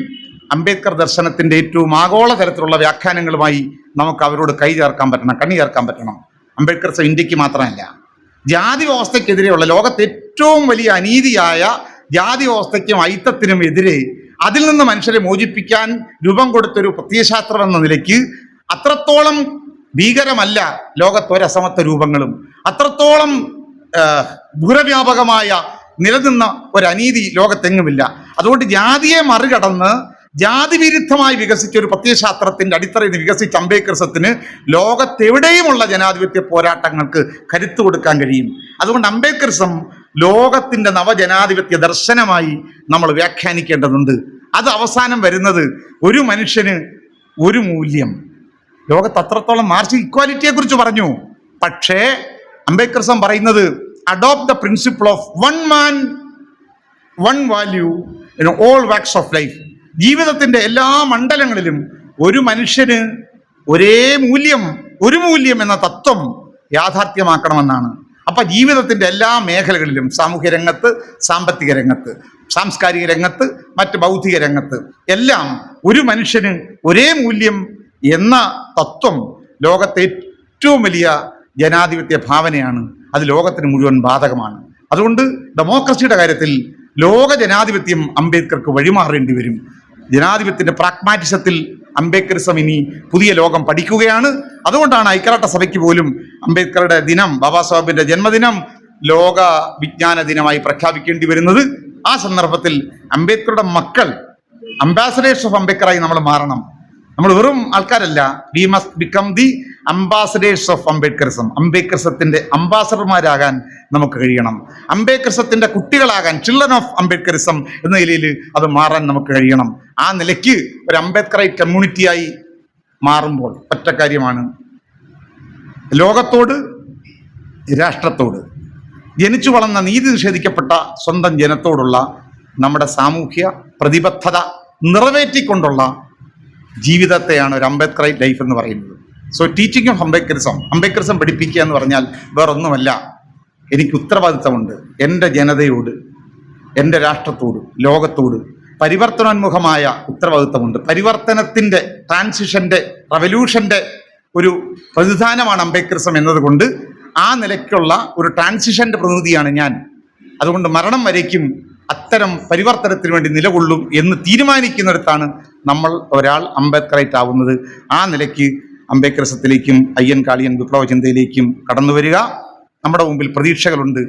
അംബേദ്കർ ദർശനത്തിന്റെ ഏറ്റവും ആഗോള തരത്തിലുള്ള വ്യാഖ്യാനങ്ങളുമായി നമുക്ക് അവരോട് കൈ ചേർക്കാൻ പറ്റണം, കണ്ണി ചേർക്കാൻ പറ്റണം. അംബേദ്കർ ഇന്ത്യക്ക് മാത്രമല്ല, ജാതി വ്യവസ്ഥയ്ക്കെതിരെയുള്ള ലോകത്തെ ഏറ്റവും വലിയ അനീതിയായ ജാതി വ്യവസ്ഥയ്ക്കും ഐത്തത്തിനും എതിരെ അതിൽ നിന്ന് മനുഷ്യരെ മോചിപ്പിക്കാൻ രൂപം കൊടുത്തൊരു പ്രത്യയശാസ്ത്രം എന്ന നിലയ്ക്ക് അത്രത്തോളം ഭീകരമല്ല ലോകത്തൊരസമത്വ രൂപങ്ങളും, അത്രത്തോളം ദൂരവ്യാപകമായ നിലനിന്ന ഒരു അനീതി ലോകത്തെങ്ങുമില്ല. അതുകൊണ്ട് ജാതിയെ മറികടന്ന് ജാതിവിരുദ്ധമായി വികസിച്ച ഒരു പ്രത്യയശാസ്ത്രത്തിന്റെ അടിത്തറയിൽ വികസിച്ച അംബേദ്കറിസത്തിന് ലോകത്തെവിടെയുമുള്ള ജനാധിപത്യ പോരാട്ടങ്ങൾക്ക് കരുത്തു കൊടുക്കാൻ കഴിയും. അതുകൊണ്ട് അംബേദ്കറിസം ലോകത്തിന്റെ നവജനാധിപത്യ ദർശനമായി നമ്മൾ വ്യാഖ്യാനിക്കേണ്ടതുണ്ട്. അത് അവസാനം വരുന്നത് ഒരു മനുഷ്യന് ഒരു മൂല്യം. ലോകത്ത് അത്രത്തോളം മാർക്സ് ഇക്വാലിറ്റിയെ കുറിച്ച് പറഞ്ഞു. പക്ഷേ അംബേദ്കറിസം പറയുന്നത് adopt the principle of one man one value in all wax of life. ജീവിതത്തിന്റെ എല്ലാ മണ്ഡലങ്ങളിലും ഒരു മനുഷ്യന് ഒരേ മൂല്യം, ഒരു മൂല്യം എന്ന തത്വം യാഥാർത്ഥ്യമാക്കണമെന്നാണ്. അപ്പൊ ജീവിതത്തിന്റെ എല്ലാ മേഖലകളിലും, സാമൂഹ്യ രംഗത്ത്, സാമ്പത്തിക രംഗത്ത്, സാംസ്കാരിക രംഗത്ത്, മറ്റ് ബൗദ്ധിക രംഗത്ത് എല്ലാം ഒരു മനുഷ്യന് ഒരേ മൂല്യം എന്ന തത്വം ലോകത്തെ ഏറ്റവും വലിയ ജനാധിപത്യ ഭാവനയാണ്. അത് ലോകത്തിന് മുഴുവൻ ബാധകമാണ്. അതുകൊണ്ട് ഡെമോക്രസിയുടെ കാര്യത്തിൽ ലോക ജനാധിപത്യം അംബേദ്കർക്ക് വഴിമാറേണ്ടി വരും. ജനാധിപത്യത്തിന്റെ പ്രാഗ്മാറ്റിസത്തിൽ അംബേദ്കറിസം ഇനി പുതിയ ലോകം പഠിക്കുകയാണ്. അതുകൊണ്ടാണ് ഐക്യരാഷ്ട്രസഭയ്ക്ക് പോലും അംബേദ്കറുടെ ദിനം, ബാബാ സാഹേബിന്റെ ജന്മദിനം ലോക വിജ്ഞാന ദിനമായി പ്രഖ്യാപിക്കേണ്ടി വരുന്നത്. ആ സന്ദർഭത്തിൽ അംബേദ്കറുടെ മക്കൾ അംബാസഡേഴ്സ് ഓഫ് അംബേദ്കറായി നമ്മൾ മാറണം. നമ്മൾ വെറും ആൾക്കാരല്ല, we must become the ambassadors of Ambedkarism. അംബേദ്കറിസത്തിന്റെ അംബാസഡർമാരാകാൻ നമുക്ക് കഴിയണം. അംബേദ്കറിസത്തിന്റെ കുട്ടികളാകാൻ, ചിൽഡ്രൻ ഓഫ് അംബേദ്കറിസം എന്ന നിലയിൽ അത് മാറാൻ നമുക്ക് കഴിയണം. ആ നിലയ്ക്ക് ഒരു അംബേദ്കറൈറ്റ് കമ്മ്യൂണിറ്റിയായി മാറുമ്പോൾ ഒറ്റ കാര്യമാണ്, ലോകത്തോട്, രാഷ്ട്രത്തോട്, ജനിച്ചു വളർന്ന നീതി നിഷേധിക്കപ്പെട്ട സ്വന്തം ജനത്തോടുള്ള നമ്മുടെ സാമൂഹ്യ പ്രതിബദ്ധത നിറവേറ്റിക്കൊണ്ടുള്ള ജീവിതത്തെയാണ് ഒരു അംബേദ്കറൈറ്റ് ലൈഫ് എന്ന് പറയുന്നത്. സോ ടീച്ചിങ് ഓഫ് അംബേദ്കറിസം പഠിപ്പിക്കുക എന്ന് പറഞ്ഞാൽ വേറൊന്നുമല്ല, എനിക്ക് ഉത്തരവാദിത്തമുണ്ട് എൻ്റെ ജനതയോട്, എൻ്റെ രാഷ്ട്രത്തോട്, ലോകത്തോട്. പരിവർത്തനോന്മുഖമായ ഉത്തരവാദിത്തമുണ്ട്. പരിവർത്തനത്തിൻ്റെ, ട്രാൻസിഷൻ്റെ, റവല്യൂഷൻ്റെ ഒരു പ്രതിനിധാനമാണ് അംബേദ്കറിസം എന്നതുകൊണ്ട് ആ നിലയ്ക്കുള്ള ഒരു ട്രാൻസിഷൻ്റെ പ്രതിനിധിയാണ് ഞാൻ. അതുകൊണ്ട് മരണം വരേക്കും അത്തരം പരിവർത്തനത്തിന് വേണ്ടി നിലകൊള്ളും എന്ന് തീരുമാനിക്കുന്നിടത്താണ് നമ്മൾ ഒരാൾ അംബേദ്കറൈറ്റ് ആവുന്നത്. ആ നിലയ്ക്ക് അംബേദ്കറിസത്തിലേക്കും അയ്യൻകാളിയൻ വിപ്ലവ ചിന്തയിലേക്കും കടന്നു വരിക. നമ്മുടെ മുമ്പിൽ പ്രതീക്ഷകളുണ്ട്,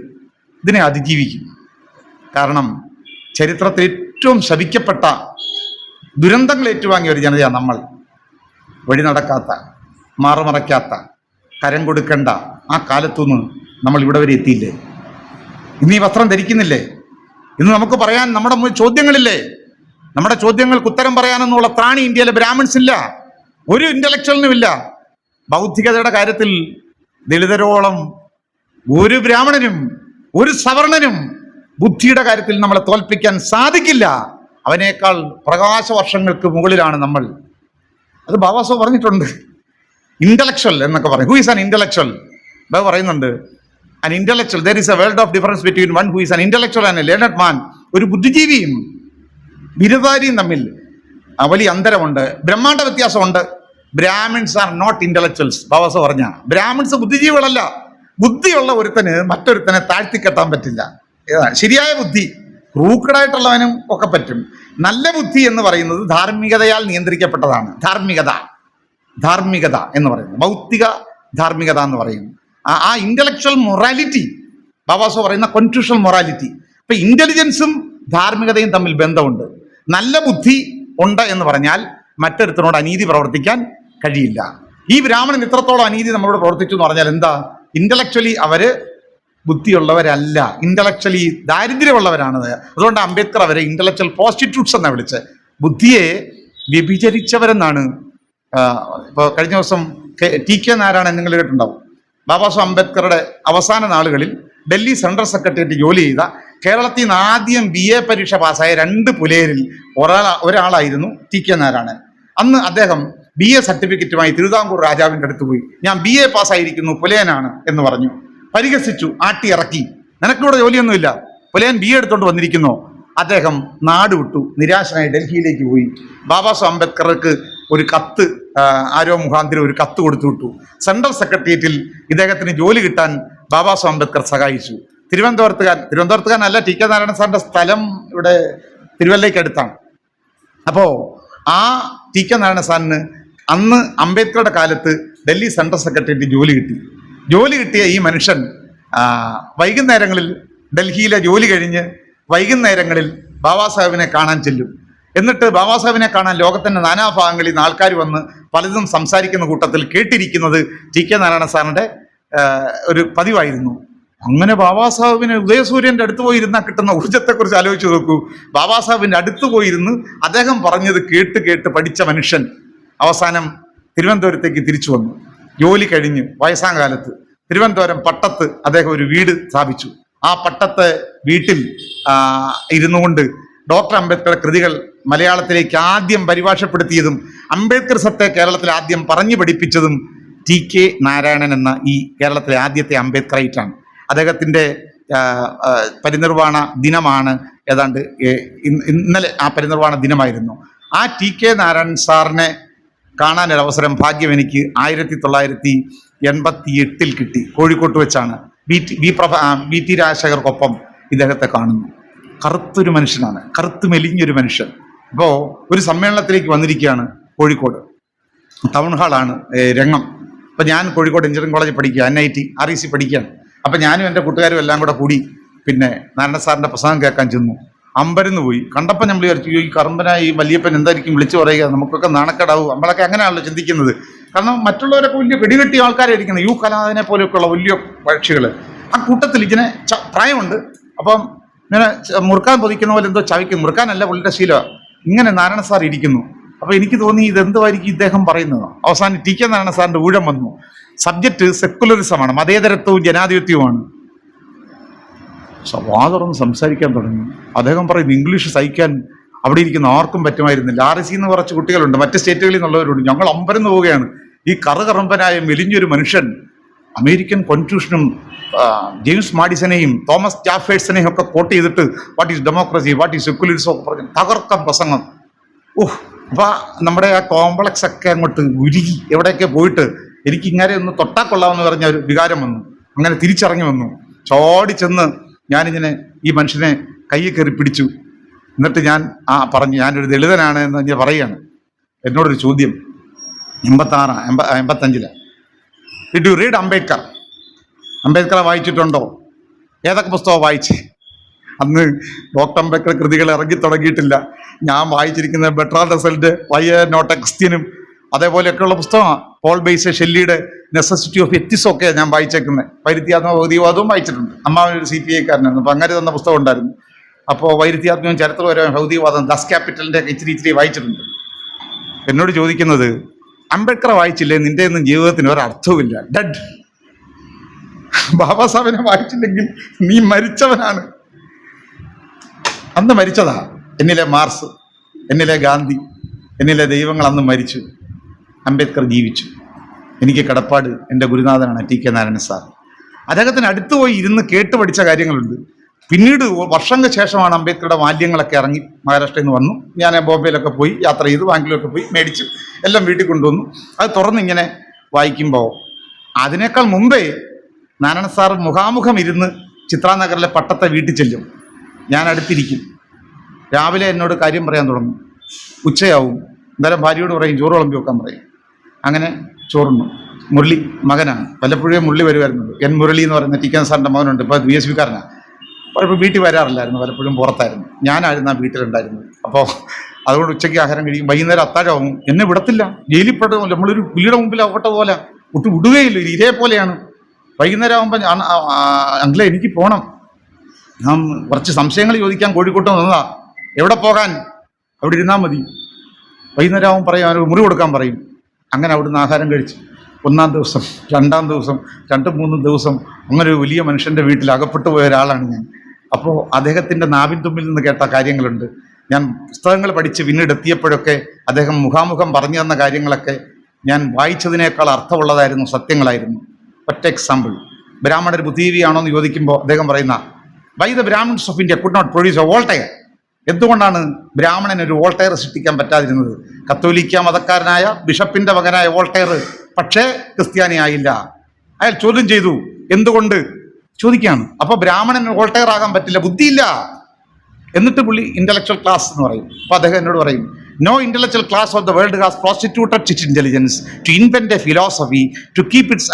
ഇതിനെ അതിജീവിക്കും. കാരണം ചരിത്രത്തിൽ ഏറ്റവും ശപിക്കപ്പെട്ട ദുരന്തങ്ങൾ ഏറ്റുവാങ്ങിയ ഒരു ജനതയാണ് നമ്മൾ. വഴി നടക്കാത്ത, മാറുമറയ്ക്കാത്ത, കരം കൊടുക്കേണ്ട ആ കാലത്തുനിന്ന് നമ്മൾ ഇവിടെ വരെ എത്തിയില്ലേ? ഇന്ന് ഈ വസ്ത്രം ധരിക്കുന്നില്ലേ? ഇന്ന് നമുക്ക് പറയാൻ നമ്മുടെ ചോദ്യങ്ങളില്ലേ? നമ്മുടെ ചോദ്യങ്ങൾക്ക് ഉത്തരം പറയാനെന്നുള്ള ത്രാണി ഇന്ത്യയിലെ ബ്രാഹ്മിൺസ് ഇല്ല, ഒരു ഇന്റലക്ച്വലിനും ഇല്ല. ബൗദ്ധികതയുടെ കാര്യത്തിൽ ദളിതരോളം ഒരു ബ്രാഹ്മണനും ഒരു സവർണനും ബുദ്ധിയുടെ കാര്യത്തിൽ നമ്മളെ തോൽപ്പിക്കാൻ സാധിക്കില്ല. അവനേക്കാൾ പ്രകാശവർഷങ്ങൾക്ക് മുകളിലാണ് നമ്മൾ. അത് ബാബാ സാഹേബ് പറഞ്ഞിട്ടുണ്ട്. ഇന്റലക്ച്വൽ എന്നൊക്കെ പറയും. Who is an intellectual? Baba പറയുന്നുണ്ട്, an intellectual, there is a world of difference between one who is an intellectual and a learned man. ഒരു ബുദ്ധിജീവിയും ബിരുദധാരിയും തമ്മിൽ വലിയ അന്തരമുണ്ട്, ബ്രഹ്മാണ്ഡ വ്യത്യാസമുണ്ട്. Brahmins are not intellectuals. Baba Saheb പറഞ്ഞ ബ്രാഹ്മിൺസ് ബുദ്ധിജീവികളല്ല. ബുദ്ധിയുള്ള ഒരുത്തന് മറ്റൊരുത്തനെ താഴ്ത്തിക്കെട്ടാൻ പറ്റില്ല. ശരിയായ ബുദ്ധി, ക്രൂക്കഡായിട്ടുള്ളവനും ഒക്കെ പറ്റും. നല്ല ബുദ്ധി എന്ന് പറയുന്നത് ധാർമ്മികതയാൽ നിയന്ത്രിക്കപ്പെട്ടതാണ്. ധാർമ്മികത എന്ന് പറയുന്നത്, ഭൗതിക ധാർമ്മികത എന്ന് പറയുന്നത്, ആ ഇന്റലക്ച്വൽ മൊറാലിറ്റി, ബാബാസോ പറയുന്ന കോൺസ്റ്റിറ്റ്യൂഷണൽ മൊറാലിറ്റി. അപ്പൊ ഇന്റലിജൻസും ധാർമ്മികതയും തമ്മിൽ ബന്ധമുണ്ട്. നല്ല ബുദ്ധി ഉണ്ട് എന്ന് പറഞ്ഞാൽ മറ്റൊരുത്തനോട് അനീതി പ്രവർത്തിക്കാൻ കഴിയില്ല. ഈ ബ്രാഹ്മണൻ ഇത്രത്തോളം അനീതി നമ്മളോട് പ്രവർത്തിച്ചു എന്ന് പറഞ്ഞാൽ എന്താ? ഇന്റലക്ച്വലി അവര് ബുദ്ധിയുള്ളവരല്ല, ഇന്റലക്ച്വലി ദാരിദ്ര്യമുള്ളവരാണത്. അതുകൊണ്ട് അംബേദ്കർ അവരെ ഇന്റലക്ച്വൽ പ്രോസ്റ്റിറ്റ്യൂട്ട്സ് എന്നാണ് വിളിച്ചത്. ബുദ്ധിയെ വ്യഭിചരിച്ചവരെന്നാണ്. ഇപ്പോൾ കഴിഞ്ഞ ദിവസം ടി.കെ. നാരായണൻ നിങ്ങൾ കേട്ടിട്ടുണ്ടാവും. ബാബാസാഹബ് അംബേദ്കറുടെ അവസാന നാളുകളിൽ ഡൽഹി സെൻട്രൽ സെക്രട്ടേറിയറ്റ് ജോലി ചെയ്ത, കേരളത്തിൽ നിന്ന് ആദ്യം BA പരീക്ഷ പാസ്സായ 2 പുലയരിൽ ഒരാളായിരുന്നു ടി.കെ. നാരായണൻ. അന്ന് അദ്ദേഹം BA സർട്ടിഫിക്കറ്റുമായി തിരുവിതാംകൂർ രാജാവിൻ്റെ അടുത്ത് പോയി, ഞാൻ BA പാസ്സായിരിക്കുന്നു, പുലയനാണ് എന്ന് പറഞ്ഞു. പരിഹസിച്ചു, ആട്ടി ഇറക്കി. നിനക്കിവിടെ ജോലിയൊന്നുമില്ല, പുലയൻ BA എടുത്തോണ്ട് വന്നിരിക്കുന്നു. അദ്ദേഹം നാട് വിട്ടു, നിരാശനായി ഡൽഹിയിലേക്ക് പോയി. ബാബാസാഹബ് അംബേദ്കർക്ക് ഒരു കത്ത്, ആരോ മുഖാന്തരം ഒരു കത്ത് കൊടുത്തു വിട്ടു. സെൻട്രൽ സെക്രട്ടേറിയറ്റിൽ ഇദ്ദേഹത്തിന് ജോലി കിട്ടാൻ ബാബാസാഹബ് അംബേദ്കർ സഹായിച്ചു. തിരുവനന്തപുരത്തുകാരനല്ല, ടി.കെ. നാരായണൻ സാറിൻ്റെ സ്ഥലം ഇവിടെ തിരുവല്ലയ്ക്ക് അടുത്താണ്. അപ്പോൾ ആ ടി.കെ. നാരായണൻ സാറിന് അന്ന് അംബേദ്കറുടെ കാലത്ത് ഡൽഹി സെൻട്രൽ സെക്രട്ടേറിയറ്റ് ജോലി കിട്ടിയ ഈ മനുഷ്യൻ വൈകുന്നേരങ്ങളിൽ ഡൽഹിയിലെ ജോലി കഴിഞ്ഞ് വൈകുന്നേരങ്ങളിൽ ബാബാസാഹബിനെ കാണാൻ ചെല്ലും. എന്നിട്ട് ബാബാസാഹബിനെ കാണാൻ ലോകത്തിൻ്റെ നാനാഭാഗങ്ങളിൽ നിന്ന് ആൾക്കാർ വന്ന് പലതും സംസാരിക്കുന്ന കൂട്ടത്തിൽ കേട്ടിരിക്കുന്നത് ടി.കെ. നാരായണ സാറിൻ്റെ ഒരു പതിവായിരുന്നു. അങ്ങനെ ബാബാസാഹബിന് ഉദയസൂര്യൻ്റെ അടുത്ത് പോയിരുന്നാൽ കിട്ടുന്ന ഊർജ്ജത്തെക്കുറിച്ച് ആലോചിച്ച് നോക്കൂ. ബാബാസാഹബിൻ്റെ അടുത്ത് പോയിരുന്ന് അദ്ദേഹം പറഞ്ഞത് കേട്ട് പഠിച്ച മനുഷ്യൻ അവസാനം തിരുവനന്തപുരത്തേക്ക് തിരിച്ചു വന്നു. ജോലി കഴിഞ്ഞ് വയസ്സാം കാലത്ത് തിരുവനന്തപുരം പട്ടത്ത് അദ്ദേഹം ഒരു വീട് സ്ഥാപിച്ചു. ആ പട്ടത്തെ വീട്ടിൽ ഇരുന്നു കൊണ്ട് ഡോക്ടർ അംബേദ്കറുടെ കൃതികൾ മലയാളത്തിലേക്ക് ആദ്യം പരിഭാഷപ്പെടുത്തിയതും അംബേദ്കർ സത്തെ കേരളത്തിൽ ആദ്യം പറഞ്ഞു പഠിപ്പിച്ചതും ടി.കെ. നാരായണൻ എന്ന ഈ കേരളത്തിലെ ആദ്യത്തെ അംബേദ്കറൈറ്റാണ്. അദ്ദേഹത്തിൻ്റെ പരിനിർവാണ ദിനമാണ് ഏതാണ്ട് ഇന്നലെ. ആ പരിനിർവാണ ദിനമായിരുന്നു. ആ ടി.കെ. നാരായണൻ സാറിനെ കാണാനൊരവസരം ഭാഗ്യം എനിക്ക് 1988 കിട്ടി. കോഴിക്കോട്ട് വെച്ചാണ് വി.ടി. രാജശേഖർക്കൊപ്പം ഇദ്ദേഹത്തെ കാണുന്നു. കറുത്തൊരു മനുഷ്യനാണ്, കറുത്ത് മെലിഞ്ഞൊരു മനുഷ്യൻ. ഇപ്പോൾ ഒരു സമ്മേളനത്തിലേക്ക് വന്നിരിക്കുകയാണ് കോഴിക്കോട്. ടൗൺ ഹാളാണ് രംഗം. അപ്പോൾ ഞാൻ കോഴിക്കോട് എഞ്ചിനീയറിംഗ് കോളേജിൽ പഠിക്കുക, NIT REC പഠിക്കുകയാണ്. അപ്പോൾ ഞാനും എൻ്റെ കൂട്ടുകാരും എല്ലാം കൂടി പിന്നെ നാരായണ സാറിൻ്റെ പ്രസംഗം കേൾക്കാൻ ചെന്നു. അമ്പരന്ന് പോയി. കണ്ടപ്പോൾ നമ്മൾ വിചാരിച്ചു, ഈ കറുമ്പനായി ഈ വല്യപ്പൻ എന്തായിരിക്കും വിളിച്ചു പറയുക, നമുക്കൊക്കെ നാണക്കേടാവും. നമ്മളൊക്കെ അങ്ങനെയാണല്ലോ ചിന്തിക്കുന്നത്. കാരണം മറ്റുള്ളവരൊക്കെ വലിയ വെടികെട്ടിയ ആൾക്കാരായിരിക്കുന്നത്, യു കലാതിനെ പോലെയൊക്കെയുള്ള വലിയ പക്ഷികൾ. ആ കൂട്ടത്തിൽ ഇങ്ങനെ പ്രായമുണ്ട്. അപ്പം ഇങ്ങനെ മുറുക്കാൻ പൊതിക്കുന്ന പോലെ എന്തോ ചവിക്കും. മുറുക്കാനല്ല, പുള്ളിയുടെ ശീലമാണ്. ഇങ്ങനെ നാരായണ സാർ ഇരിക്കുന്നു. അപ്പോൾ എനിക്ക് തോന്നി ഇതെന്തുമായിരിക്കും ഇദ്ദേഹം പറയുന്നത്. അവസാനം ടി.കെ. നാരായണ സാറിൻ്റെ ഊഴം വന്നു. സബ്ജക്റ്റ് സെക്കുലറിസമാണ്, മതേതരത്വവും ജനാധിപത്യവുമാണ്. വാതുറന്ന് സംസാരിക്കാൻ തുടങ്ങി. അദ്ദേഹം പറയുന്നു, ഇംഗ്ലീഷ് സഹിക്കാൻ അവിടെ ഇരിക്കുന്ന ആർക്കും പറ്റുമായിരുന്നില്ല. REC എന്ന് കുറച്ച് കുട്ടികളുണ്ട്, മറ്റ് സ്റ്റേറ്റുകളിൽ നിന്നുള്ളവരുണ്ട്. ഞങ്ങൾ അമ്പരന്ന് പോവുകയാണ്. ഈ കറുകറമ്പനായ മെലിഞ്ഞൊരു മനുഷ്യൻ അമേരിക്കൻ കോൺസ്റ്റിറ്റ്യൂഷനും ജെയിംസ് മാഡിസനെയും തോമസ് ജാഫേഴ്സനെയും ഒക്കെ കോട്ട് ചെയ്തിട്ട് what is democracy, what is secularism ഒക്കെ പറഞ്ഞു തകർക്കം പ്രസംഗം. അപ്പോൾ നമ്മുടെ ആ കോംപ്ലക്സ് ഒക്കെ അങ്ങോട്ട് ഉരുകി എവിടെയൊക്കെ പോയിട്ട് എനിക്ക് ഇങ്ങനെ ഒന്ന് തൊട്ടാൽ കൊള്ളാമെന്ന് പറഞ്ഞ ഒരു വികാരം വന്നു. അങ്ങനെ തിരിച്ചിറങ്ങി വന്നു. ചോടി ചെന്ന് ഞാനിങ്ങനെ ഈ മനുഷ്യനെ കയ്യിൽ കയറി പിടിച്ചു. എന്നിട്ട് ഞാൻ പറഞ്ഞു, ഞാനൊരു ദളിതനാണ് എന്ന് ഞാൻ പറയുകയാണ്. എന്നോടൊരു ചോദ്യം 85 ഡിഡ് യു റീഡ് അംബേദ്കർ? അംബേദ്കറെ വായിച്ചിട്ടുണ്ടോ? ഏതൊക്കെ പുസ്തകമാണ് വായിച്ചേ? അന്ന് ഡോക്ടർ അംബേദ്കർ കൃതികൾ ഇറങ്ങി തുടങ്ങിയിട്ടില്ല. ഞാൻ വായിച്ചിരിക്കുന്ന ബെട്രാൾഡ് റസലിൻ്റെ വൈ നോട്ട് എ ക്രിസ്ത്യനും അതേപോലെയൊക്കെയുള്ള പുസ്തകമാണ്. പോൾ ബെയ്സെ ഷെല്ലിയുടെ നെസസിറ്റി ഓഫ് എത്തിക്സ് ഒക്കെ ഞാൻ വായിച്ചേക്കുന്നത്. വൈരുദ്ധ്യാത്മക ഭൗതികവാദവും വായിച്ചിട്ടുണ്ട്. അമ്മ ഒരു CPI കാരനായിരുന്നു. അപ്പോൾ അങ്ങനെ തന്ന പുസ്തകം ഉണ്ടായിരുന്നു. അപ്പോൾ വൈരുദ്ധ്യാത്മകവും ചരിത്രപരമായ ഭൗതികവാദം ദസ് ക്യാപിറ്റലിൻ്റെ ഇച്ചിരി വായിച്ചിട്ടുണ്ട്. എന്നോട് ചോദിക്കുന്നത്, അംബേദ്കറെ വായിച്ചില്ലേ, നിൻ്റെ ഒന്നും ജീവിതത്തിന് ഒരർത്ഥവുമില്ല, ഡെഡ്. ബാബാസാഹബിനെ വായിച്ചില്ലെങ്കിൽ നീ മരിച്ചവനാണ്. അന്ന് മരിച്ചതാ എന്നിലെ മാർസ്, എന്നിലെ ഗാന്ധി, എന്നിലെ ദൈവങ്ങൾ അന്ന് മരിച്ചു. അംബേദ്കർ ജീവിച്ചു. എനിക്ക് കടപ്പാട് എൻ്റെ ഗുരുനാഥനാണ് ടി.കെ. നാരായണൻ സാർ. അദ്ദേഹത്തിന് അടുത്ത് പോയി ഇരുന്ന് കേട്ട് പഠിച്ച കാര്യങ്ങളുണ്ട്. പിന്നീട് വർഷങ്ങൾക്ക് ശേഷമാണ് അംബേദ്കറുടെ മാല്യങ്ങളൊക്കെ ഇറങ്ങി മഹാരാഷ്ട്രയിൽ നിന്ന് വന്നു. ഞാൻ ബോംബെയിലൊക്കെ പോയി യാത്ര ചെയ്തു, ബാംഗ്ലൂരൊക്കെ പോയി മേടിച്ചു, എല്ലാം വീട്ടിൽ കൊണ്ടുവന്നു. അത് തുറന്നിങ്ങനെ വായിക്കുമ്പോൾ അതിനേക്കാൾ മുമ്പേ നാരായണ സാർ മുഖാമുഖം ഇരുന്ന് ചിത്രാനഗറിലെ പട്ടത്തെ വീട്ടിൽ ചെല്ലും. ഞാൻ അടുത്തിരിക്കും. രാവിലെ എന്നോട് കാര്യം പറയാൻ തുടങ്ങും. ഉച്ചയാവും, എന്തായാലും ഭാര്യയോട് പറയും ചോറ് വിളമ്പി വെക്കാൻ പറയും. അങ്ങനെ ചോറുണ്ണു. മുരളി മകനാണ്, വല്ലപ്പോഴേ മുരളി വരുമായിരുന്നുള്ളൂ. എൻ മുരളി എന്ന് പറയുന്ന ടി കെ സാറിൻ്റെ മകനുണ്ട്, ഇപ്പോൾ BSV കാരനാണ്. അപ്പോൾ വീട്ടിൽ വരാറില്ലായിരുന്നു, പലപ്പോഴും പുറത്തായിരുന്നു. ഞാനായിരുന്നു ആ വീട്ടിലുണ്ടായിരുന്നത്. അപ്പോൾ അതുകൊണ്ട് ഉച്ചയ്ക്ക് ആഹാരം കഴിയും, വൈകുന്നേരം അത്താഴമാവും. എന്നെ വിടത്തില്ല, ജയിലിൽ പെട്ട നമ്മളൊരു പുലിയുടെ മുമ്പിൽ ആവട്ടെ പോലെ ഒട്ടും വിടുകയില്ല, ഇതേപോലെയാണ്. വൈകുന്നേരം ആകുമ്പോൾ അങ്കിളെ എനിക്ക് പോകണം, ഞാൻ കുറച്ച് സംശയങ്ങൾ ചോദിക്കാൻ കോഴിക്കോട്ട് വന്നതാ, എവിടെ പോകാൻ, അവിടെ ഇരുന്നാൽ മതി. വൈകുന്നേരം ആകുമ്പോൾ പറയും, അവന് മുറി കൊടുക്കാൻ പറയും. അങ്ങനെ അവിടുന്ന് ആഹാരം കഴിച്ച് 1-ാം ദിവസം 2-ാം ദിവസം 2-3 ദിവസം അങ്ങനെ ഒരു വലിയ മനുഷ്യൻ്റെ വീട്ടിൽ അകപ്പെട്ടു പോയ ഒരാളാണ് ഞാൻ. അപ്പോൾ അദ്ദേഹത്തിൻ്റെ നാവിൻ തുമ്പിൽ നിന്ന് കേട്ട കാര്യങ്ങളുണ്ട്. ഞാൻ പുസ്തകങ്ങൾ പഠിച്ച് പിന്നീട് എത്തിയപ്പോഴൊക്കെ അദ്ദേഹം മുഖാമുഖം പറഞ്ഞു തന്ന കാര്യങ്ങളൊക്കെ ഞാൻ വായിച്ചതിനേക്കാൾ അർത്ഥമുള്ളതായിരുന്നു, സത്യങ്ങളായിരുന്നു. ഒറ്റ എക്സാമ്പിൾ, ബ്രാഹ്മണർ ബുദ്ധിജീവിയാണോ എന്ന് ചോദിക്കുമ്പോൾ അദ്ദേഹം പറയുന്ന why the Brahmins of India could not produce a Voltaire. എന്തുകൊണ്ടാണ് ബ്രാഹ്മണന് ഒരു വോൾട്ടയർ സൃഷ്ടിക്കാൻ പറ്റാതിരുന്നത്? കത്തോലിക്ക മതക്കാരനായ ബിഷപ്പിന്റെ മകനായ വോൾട്ടയർ പക്ഷേ ക്രിസ്ത്യാനിയായില്ല. അയാൾ ചോദ്യം ചെയ്തു, എന്തുകൊണ്ട് ചോദിക്കുകയാണ്. അപ്പോൾ ബ്രാഹ്മണന് വോൾട്ടയർ ആകാൻ പറ്റില്ല, ബുദ്ധിയില്ല. എന്നിട്ട് പുള്ളി ഇന്റലക്ച്വൽ ക്ലാസ് എന്ന് പറയും. അപ്പോൾ അദ്ദേഹം എന്നോട് പറയും, no intellectual class of the world has prostituted its intelligence to invent a philosophy to keep its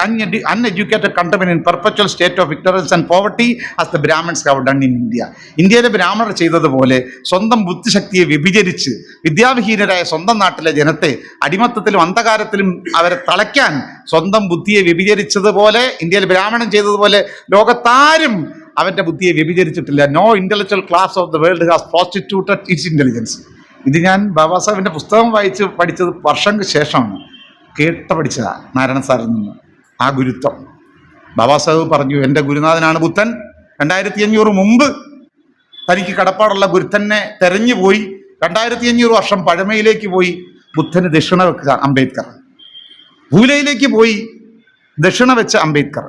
uneducated countrymen in perpetual state of ignorance and poverty as the Brahmins have done in India. ഇന്ത്യയിലെ ബ്രാഹ്മണർ ചെയ്തതുപോലെ സ്വന്തം ബുദ്ധിശക്തിയെ വിഭജിച്ച് വിദ്യാവിഹീനരായ സ്വന്തം നാട്ടിലെ ജനത്തെ അടിമത്തത്തിലും അന്ധകാരത്തിലും അവരെ തളയ്ക്കാൻ സ്വന്തം ബുദ്ധിയെ വ്യഭിചരിച്ചതുപോലെ ഇന്ത്യയിൽ ബ്രാഹ്മണൻ ചെയ്തതുപോലെ ലോകത്താരും അവൻ്റെ ബുദ്ധിയെ വ്യഭിചരിച്ചിട്ടില്ല. No intellectual class of the world has prostituted its intelligence. ഇത് ഞാൻ ബാബാ സാഹിബിൻ്റെ പുസ്തകം വായിച്ച് പഠിച്ചത് വർഷങ്ങൾക്ക് ശേഷമാണ്, പഠിച്ചതാണ് നാരായണ സാറിൽ നിന്ന്. ആ ഗുരുത്വം ബാബാ സാഹിബ് പറഞ്ഞു, എൻ്റെ ഗുരുനാഥനാണ് ബുദ്ധൻ. 2500 മുമ്പ് തനിക്ക് കടപ്പാടുള്ള ഗുരുത്തനെ തെരഞ്ഞു പോയി 2500 വർഷം പഴമയിലേക്ക് പോയി ബുദ്ധന് ദക്ഷിണ വെച്ച അംബേദ്കർ, ഭൂലയിലേക്ക് പോയി ദക്ഷിണ വെച്ച അംബേദ്കർ,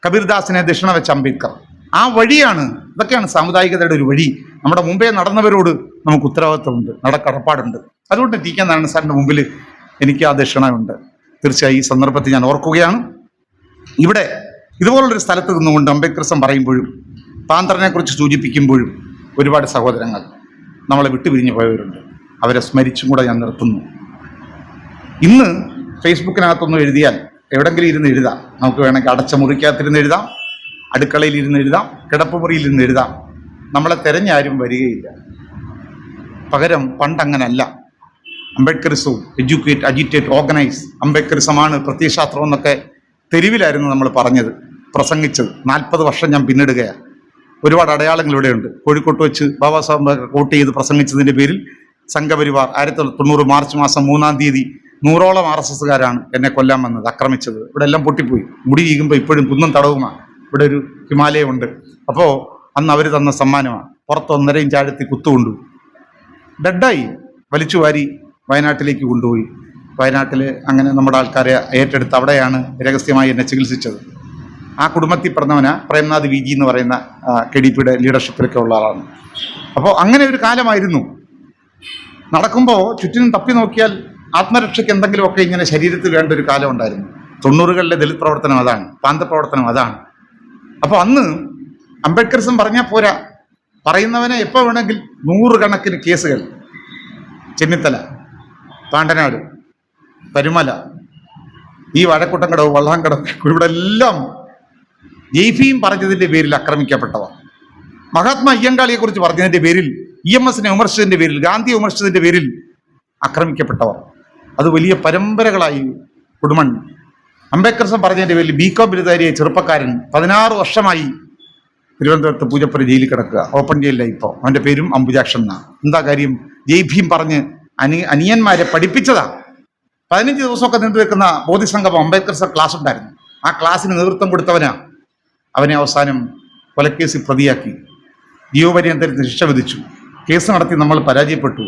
കബീർദാസിനെ ദക്ഷിണ വെച്ച അംബേദ്കർ. ആ വഴിയാണ്, ഇതൊക്കെയാണ് സാമുദായികതയുടെ ഒരു വഴി. നമ്മുടെ മുമ്പേ നടന്നവരോട് നമുക്ക് ഉത്തരവാദിത്വമുണ്ട്, കടപ്പാടുണ്ട്. അതുകൊണ്ട് ടി കെ നാരായണ സാറിൻ്റെ മുമ്പിൽ എനിക്ക് ആ ദക്ഷിണയുണ്ട്. തീർച്ചയായും ഈ സന്ദർഭത്തിൽ ഞാൻ ഓർക്കുകയാണ്. ഇവിടെ ഇതുപോലുള്ളൊരു സ്ഥലത്ത് നിന്നുകൊണ്ട് അംബേദ്കറിസം പറയുമ്പോഴും പാന്തറിനെ കുറിച്ച് സൂചിപ്പിക്കുമ്പോഴും ഒരുപാട് സഹോദരങ്ങൾ നമ്മളെ വിട്ടുപിരിഞ്ഞു പോയവരുണ്ട്. അവരെ സ്മരിച്ചും കൂടെ ഞാൻ നിർത്തുന്നു. ഇന്ന് ഫേസ്ബുക്കിനകത്തൊന്നും എഴുതിയാൽ എവിടെങ്കിലും ഇരുന്ന് എഴുതാം. നമുക്ക് വേണമെങ്കിൽ അടച്ച മുറിക്കകത്തിരുന്ന് എഴുതാം, അടുക്കളയിൽ ഇരുന്ന് എഴുതാം, കിടപ്പുമുറിയിൽ ഇരുന്ന് എഴുതാം. നമ്മളെ തെരഞ്ഞാരും വരികയില്ല. പകരം പണ്ടങ്ങനല്ല. അംബേദ്കറിസവും എഡ്യൂക്കേറ്റ്, അജിറ്റേറ്റ്, ഓർഗനൈസ്, അംബേദ്കറിസമാണ് പ്രത്യയശാസ്ത്രം എന്നൊക്കെ തെരുവിലായിരുന്നു നമ്മൾ പറഞ്ഞത്, പ്രസംഗിച്ചത്. 40 വർഷം ഞാൻ പിന്നിടുകയാണ്. ഒരുപാട് അടയാളങ്ങൾ ഇവിടെയുണ്ട്. കോഴിക്കോട്ട് വെച്ച് ബാബാ സാഹേബ് കോട്ട് ചെയ്ത് പ്രസംഗിച്ചതിൻ്റെ പേരിൽ സംഘപരിവാർ 1990 മാർച്ച് മാസം 3-ാം തീയതി 100ഓളം RSSകാരാണ് എന്നെ കൊല്ലാൻ വന്നത്, ആക്രമിച്ചത്. ഇവിടെ എല്ലാം പൊട്ടിപ്പോയി. മുടി വീകുമ്പോൾ ഇപ്പോഴും കുന്നും തടവുമാണ്. ഇവിടെ ഒരു ഹിമാലയമുണ്ട്. അപ്പോൾ അന്ന് അവർ തന്ന സമ്മാനമാണ്. പുറത്ത് 1.5 ഇഞ്ച് ആഴത്തിൽ കുത്തുകൊണ്ടു ഡെഡായി വലിച്ചു വാരി വയനാട്ടിലേക്ക് കൊണ്ടുപോയി. വയനാട്ടിൽ അങ്ങനെ നമ്മുടെ ആൾക്കാരെ ഏറ്റെടുത്ത് അവിടെയാണ് രഹസ്യമായി എന്നെ ചികിത്സിച്ചത്. ആ കുടുംബത്തിൽ പറഞ്ഞവനാ പ്രേംനാഥ് VG എന്ന് പറയുന്ന KDPയുടെ ലീഡർഷിപ്പിലൊക്കെ ഉള്ള ആളാണ്. അപ്പോൾ അങ്ങനെ ഒരു കാലമായിരുന്നു. നടക്കുമ്പോൾ ചുറ്റിനും തപ്പി നോക്കിയാൽ ആത്മരക്ഷയ്ക്ക് എന്തെങ്കിലുമൊക്കെ ഇങ്ങനെ ശരീരത്തിൽ വേണ്ട ഒരു കാലം ഉണ്ടായിരുന്നു. 90കളിലെ ദളിത് പ്രവർത്തനം അതാണ്, പ്രാന്തപ്രവർത്തനം അതാണ്. അപ്പോൾ അന്ന് അംബേദ്കറിസം പറഞ്ഞാൽ പോരാ, പറയുന്നവനെ എപ്പോൾ വേണമെങ്കിൽ 100 കണക്കിന് കേസുകൾ. ചെന്നിത്തല, പാണ്ടനാട്, പരുമല, ഈ വഴക്കൂട്ടംകടവ്, വള്ളാങ്കടവ്, ഇവിടെ എല്ലാം ജെയ്ഫിയും പറഞ്ഞതിൻ്റെ പേരിൽ ആക്രമിക്കപ്പെട്ടവർ. മഹാത്മാ അയ്യങ്കാളിയെ കുറിച്ച് പറഞ്ഞതിൻ്റെ പേരിൽ, EMSനെ വിമർശിച്ചതിൻ്റെ പേരിൽ, ഗാന്ധിയെ വിമർശിച്ചതിൻ്റെ പേരിൽ ആക്രമിക്കപ്പെട്ടവർ. അത് വലിയ പരമ്പരകളായി കുടുംബൻ. അംബേദ്കറിസം പറഞ്ഞതിൻ്റെ പേരിൽ BCom ബിരുദധാരിയായ ചെറുപ്പക്കാരൻ 16 വർഷമായി തിരുവനന്തപുരത്ത് പൂജപ്പുര ജയിലിൽ കിടക്കുക. ഓപ്പൺ ജയിലില്ല ഇപ്പോൾ. അവൻ്റെ പേരും അംബുജാക്ഷൻ എന്നാണ്. എന്താ കാര്യം? ജെയ്ഭീം പറഞ്ഞ് അനിയന്മാരെ പഠിപ്പിച്ചതാ. 15 ദിവസമൊക്കെ നീണ്ടു വെക്കുന്ന ബോധിസംഗമം അംബേദ്കർ ക്ലാസ് ഉണ്ടായിരുന്നു. ആ ക്ലാസ്സിന് നേതൃത്വം കൊടുത്തവനാ. അവനെ അവസാനം കൊലക്കേസിൽ പ്രതിയാക്കി ജീവപര്യന്തത്തിന് ശിക്ഷ വിധിച്ചു. കേസ് നടത്തി നമ്മൾ പരാജയപ്പെട്ടു.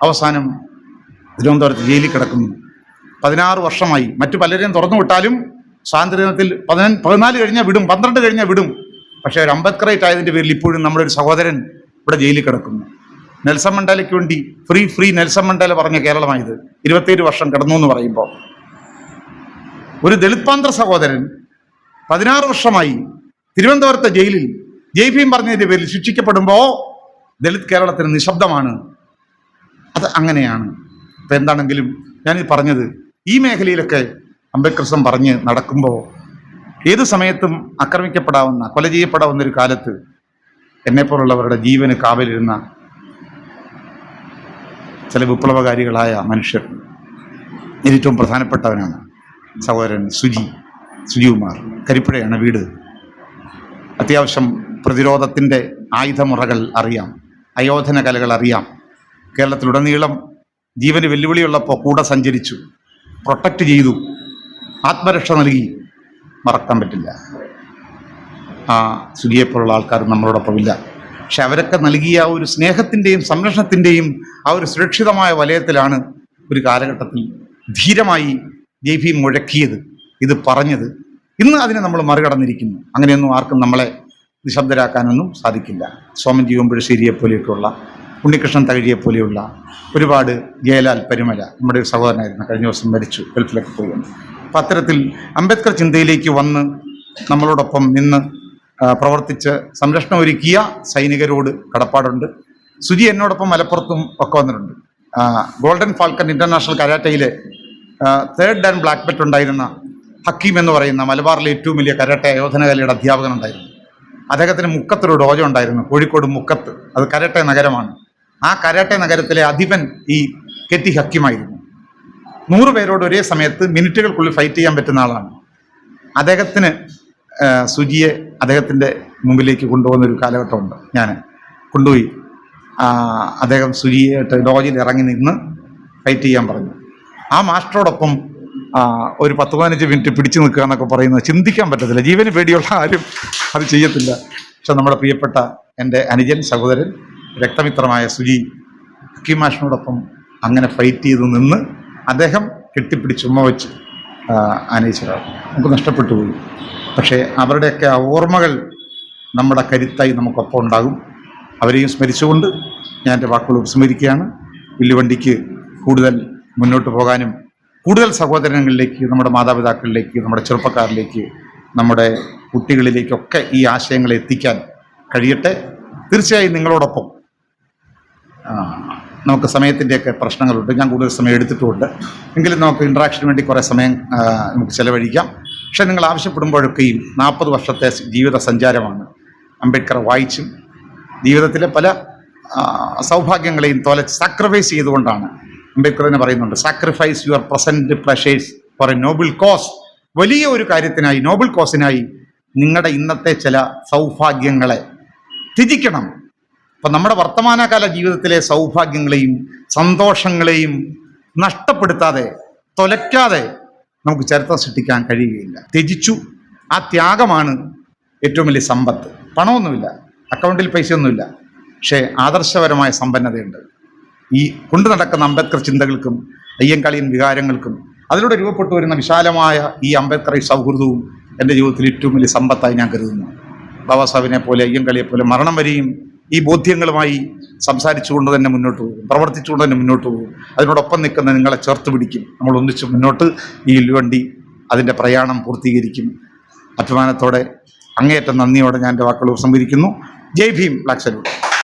അവസാനം തിരുവനന്തപുരത്ത് ജയിലിൽ കിടക്കുന്നു. 16 വർഷമായി. മറ്റു പലരെയും തുറന്നു വിട്ടാലും സ്വാതന്ത്ര്യദിനത്തിൽ 14 കഴിഞ്ഞാൽ വിടും, 12 കഴിഞ്ഞാൽ വിടും. പക്ഷേ ഒരു അംബേദ്കറേറ്റ് ആയതിൻ്റെ പേരിൽ ഇപ്പോഴും നമ്മുടെ ഒരു സഹോദരൻ ഇവിടെ ജയിലിൽ കിടക്കുന്നു. നെൽസൺ മണ്ടേലയ്ക്ക് വേണ്ടി ഫ്രീ നെൽസൺ മണ്ടേല പറഞ്ഞ കേരളമായത് 27 വർഷം കിടന്നു എന്ന് പറയുമ്പോൾ, ഒരു ദളിത് പാന്ത്ര സഹോദരൻ 16 വർഷമായി തിരുവനന്തപുരത്തെ ജയിലിൽ ജയ് ഭീം പറഞ്ഞതിൻ്റെ പേരിൽ ശിക്ഷിക്കപ്പെടുമ്പോൾ ദളിത് കേരളത്തിന് നിശബ്ദമാണ്. അത് അങ്ങനെയാണ്. ഇപ്പം എന്താണെങ്കിലും ഞാനിത് പറഞ്ഞത്, ഈ മേഖലയിലൊക്കെ അംബേദ്കറിസം പറഞ്ഞ് നടക്കുമ്പോൾ ഏത് സമയത്തും ആക്രമിക്കപ്പെടാവുന്ന, കൊല ചെയ്യപ്പെടാവുന്ന ഒരു കാലത്ത് എന്നെപ്പോലുള്ളവരുടെ ജീവന് കാവലിരുന്ന ചില വിപ്ലവകാരികളായ മനുഷ്യർ, ഏറ്റവും പ്രധാനപ്പെട്ടവനാണ് സഹോദരൻ സുജികുമാർ. കരിപ്പുഴയാണ് വീട്. അത്യാവശ്യം പ്രതിരോധത്തിൻ്റെ ആയുധമുറകൾ അറിയാം, അയോധന കലകൾ അറിയാം. കേരളത്തിലുടനീളം ജീവന് വെല്ലുവിളിയുള്ളപ്പോൾ കൂടെ സഞ്ചരിച്ചു, പ്രൊട്ടക്റ്റ് ചെയ്തു, ആത്മരക്ഷ നൽകി. മറക്കാൻ പറ്റില്ല. ആ സുജിയെപ്പോലുള്ള ആൾക്കാർ നമ്മളോടൊപ്പം ഇല്ല. പക്ഷെ അവരൊക്കെ നൽകിയ ആ ഒരു സ്നേഹത്തിൻ്റെയും സംരക്ഷണത്തിൻ്റെയും ആ ഒരു സുരക്ഷിതമായ വലയത്തിലാണ് ഒരു കാലഘട്ടത്തിൽ ധീരമായി ജയ് ഭീം മുഴക്കിയത്, ഇത് പറഞ്ഞത്. ഇന്ന് അതിനെ നമ്മൾ മറികടന്നിരിക്കുന്നു. അങ്ങനെയൊന്നും ആർക്കും നമ്മളെ നിശബ്ദരാക്കാനൊന്നും സാധിക്കില്ല. സോമൻ ജീവമ്പുഴശ്ശേരിയെപ്പോലെയൊക്കെയുള്ള, ഉണ്ണികൃഷ്ണൻ തകഴിയെപ്പോലെയുള്ള ഒരുപാട്, ജയലാൽ പരുമല നമ്മുടെ ഒരു സഹോദരനായിരുന്നു, കഴിഞ്ഞ ദിവസം മരിച്ചു, ഗൾഫിലൊക്കെ പോയി വന്നു. അപ്പം അത്തരത്തിൽ അംബേദ്കർ ചിന്തയിലേക്ക് വന്ന് നമ്മളോടൊപ്പം നിന്ന് പ്രവർത്തിച്ച് സംരക്ഷണം ഒരുക്കിയ സൈനികരോട് കടപ്പാടുണ്ട്. സുജി എന്നോടൊപ്പം മലപ്പുറത്തും ഒക്കെ വന്നിട്ടുണ്ട്. ഗോൾഡൻ ഫാൽക്കൺ ഇൻ്റർനാഷണൽ കരാട്ടയിലെ തേർഡ് ആൻഡ് ബ്ലാക്ക് ബെൽറ്റ് ഉണ്ടായിരുന്ന ഹക്കീം എന്ന് പറയുന്ന മലബാറിലെ ഏറ്റവും വലിയ കരാട്ടെ അയോധനകലയുടെ അധ്യാപകനുണ്ടായിരുന്നു. അദ്ദേഹത്തിന് മുക്കത്തൊരു ഡോജ ഉണ്ടായിരുന്നു, കോഴിക്കോട് മുക്കത്ത്. അത് കരാട്ടെ നഗരമാണ്. ആ കരാട്ടെ നഗരത്തിലെ അധിപൻ ഈ കെറ്റി ഹക്കീമായിരുന്നു. 100 പേരോട് ഒരേ സമയത്ത് മിനിറ്റുകൾക്കുള്ളിൽ ഫൈറ്റ് ചെയ്യാൻ പറ്റുന്ന ആളാണ്. അദ്ദേഹത്തിന് സുജിയെ അദ്ദേഹത്തിൻ്റെ മുമ്പിലേക്ക് കൊണ്ടുപോകുന്നൊരു കാലഘട്ടമുണ്ട്. ഞാൻ കൊണ്ടുപോയി അദ്ദേഹം സുജിയായിട്ട് ഡോജിൽ ഇറങ്ങി നിന്ന് ഫൈറ്റ് ചെയ്യാൻ പറഞ്ഞു. ആ മാസ്റ്ററോടൊപ്പം ഒരു 10-15 മിനിറ്റ് പിടിച്ചു നിൽക്കുക എന്നൊക്കെ പറയുന്നത് ചിന്തിക്കാൻ പറ്റത്തില്ല. ജീവന് പേടിയുള്ള ആരും അത് ചെയ്യത്തില്ല. പക്ഷെ നമ്മുടെ പ്രിയപ്പെട്ട എൻ്റെ അനുജൻ, സഹോദരൻ, രക്തമിത്രമായ സുജി ഹക്കീം മാഷിനോടൊപ്പം അങ്ങനെ ഫൈറ്റ് ചെയ്ത് നിന്ന് അദ്ദേഹം കെട്ടിപ്പിടിച്ച് ഉമ്മ വെച്ച് ആനയിച്ചതാണ്. നമുക്ക് നഷ്ടപ്പെട്ടു പോയി. പക്ഷേ അവരുടെയൊക്കെ ആ ഓർമ്മകൾ നമ്മുടെ കരുത്തായി നമുക്കൊപ്പം ഉണ്ടാകും. അവരെയും സ്മരിച്ചുകൊണ്ട് ഞാൻ എൻ്റെ വാക്കുകൾ ഉപസംഹരിക്കുകയാണ്. വില്ലുവണ്ടിക്ക് കൂടുതൽ മുന്നോട്ട് പോകാനും കൂടുതൽ സഹോദരങ്ങളിലേക്ക്, നമ്മുടെ മാതാപിതാക്കളിലേക്ക്, നമ്മുടെ ചെറുപ്പക്കാരിലേക്ക്, നമ്മുടെ കുട്ടികളിലേക്കൊക്കെ ഈ ആശയങ്ങളെ എത്തിക്കാൻ കഴിയട്ടെ. തീർച്ചയായും നിങ്ങളോടൊപ്പം നമുക്ക് സമയത്തിൻ്റെയൊക്കെ പ്രശ്നങ്ങളുണ്ട്. ഞാൻ കൂടുതൽ സമയം എടുത്തിട്ടുമുണ്ട്. എങ്കിലും നമുക്ക് ഇൻട്രാക്ഷന് വേണ്ടി കുറേ സമയം നമുക്ക് ചിലവഴിക്കാം. പക്ഷേ നിങ്ങൾ ആവശ്യപ്പെടുമ്പോഴൊക്കെയും 40 വർഷത്തെ ജീവിത സഞ്ചാരമാണ്. അംബേദ്കർ വായിച്ചും ജീവിതത്തിലെ പല സൗഭാഗ്യങ്ങളെയും സാക്രിഫൈസ് ചെയ്തുകൊണ്ടാണ്. അംബേദ്കർ തന്നെ പറയുന്നുണ്ട്, sacrifice your present pleasures for a noble cause. വലിയ ഒരു കാര്യത്തിനായി, നോബിൾ കോസിനായി നിങ്ങളുടെ ഇന്നത്തെ ചില സൗഭാഗ്യങ്ങളെ ത്യജിക്കണം. അപ്പം നമ്മുടെ വർത്തമാനകാല ജീവിതത്തിലെ സൗഭാഗ്യങ്ങളെയും സന്തോഷങ്ങളെയും നഷ്ടപ്പെടുത്താതെ, തൊലയ്ക്കാതെ നമുക്ക് ചരിത്രം സൃഷ്ടിക്കാൻ കഴിയുകയില്ല. ത്യജിച്ചു. ആ ത്യാഗമാണ് ഏറ്റവും വലിയ സമ്പത്ത്. പണമൊന്നുമില്ല, അക്കൗണ്ടിൽ പൈസയൊന്നുമില്ല, പക്ഷേ ആദർശപരമായ സമ്പന്നതയുണ്ട്. ഈ കൊണ്ടു നടക്കുന്ന അംബേദ്കർ ചിന്തകൾക്കും അയ്യങ്കാളിയൻ വികാരങ്ങൾക്കും അതിലൂടെ രൂപപ്പെട്ടു വരുന്ന വിശാലമായ ഈ അംബേദ്കർ സൗഹൃദവും എൻ്റെ ജീവിതത്തിൽ ഏറ്റവും വലിയ സമ്പത്തായി ഞാൻ കരുതുന്നു. ബാബാ സാഹിബിനെ പോലെ, അയ്യങ്കാളിയെ പോലെ മരണം വരെയും ഈ ബോധ്യങ്ങളുമായി സംസാരിച്ചുകൊണ്ട് തന്നെ മുന്നോട്ട് പോകും, പ്രവർത്തിച്ചുകൊണ്ട് തന്നെ മുന്നോട്ട് പോകും. അതിനോടൊപ്പം നിൽക്കുന്ന നിങ്ങളെ ചേർത്ത് പിടിക്കും. നമ്മൾ ഒന്നിച്ച് മുന്നോട്ട് ഈ വില്ലുവണ്ടി അതിൻ്റെ പ്രയാണം പൂർത്തീകരിക്കും. അഭിമാനത്തോടെ, അങ്ങേയറ്റം നന്ദിയോടെ ഞാൻ എൻ്റെ വാക്കുകൾ ഉപസംഹരിക്കുന്നു. ജയ് ഭീം, ബ്ലാക്ക് സല്യൂട്ട്.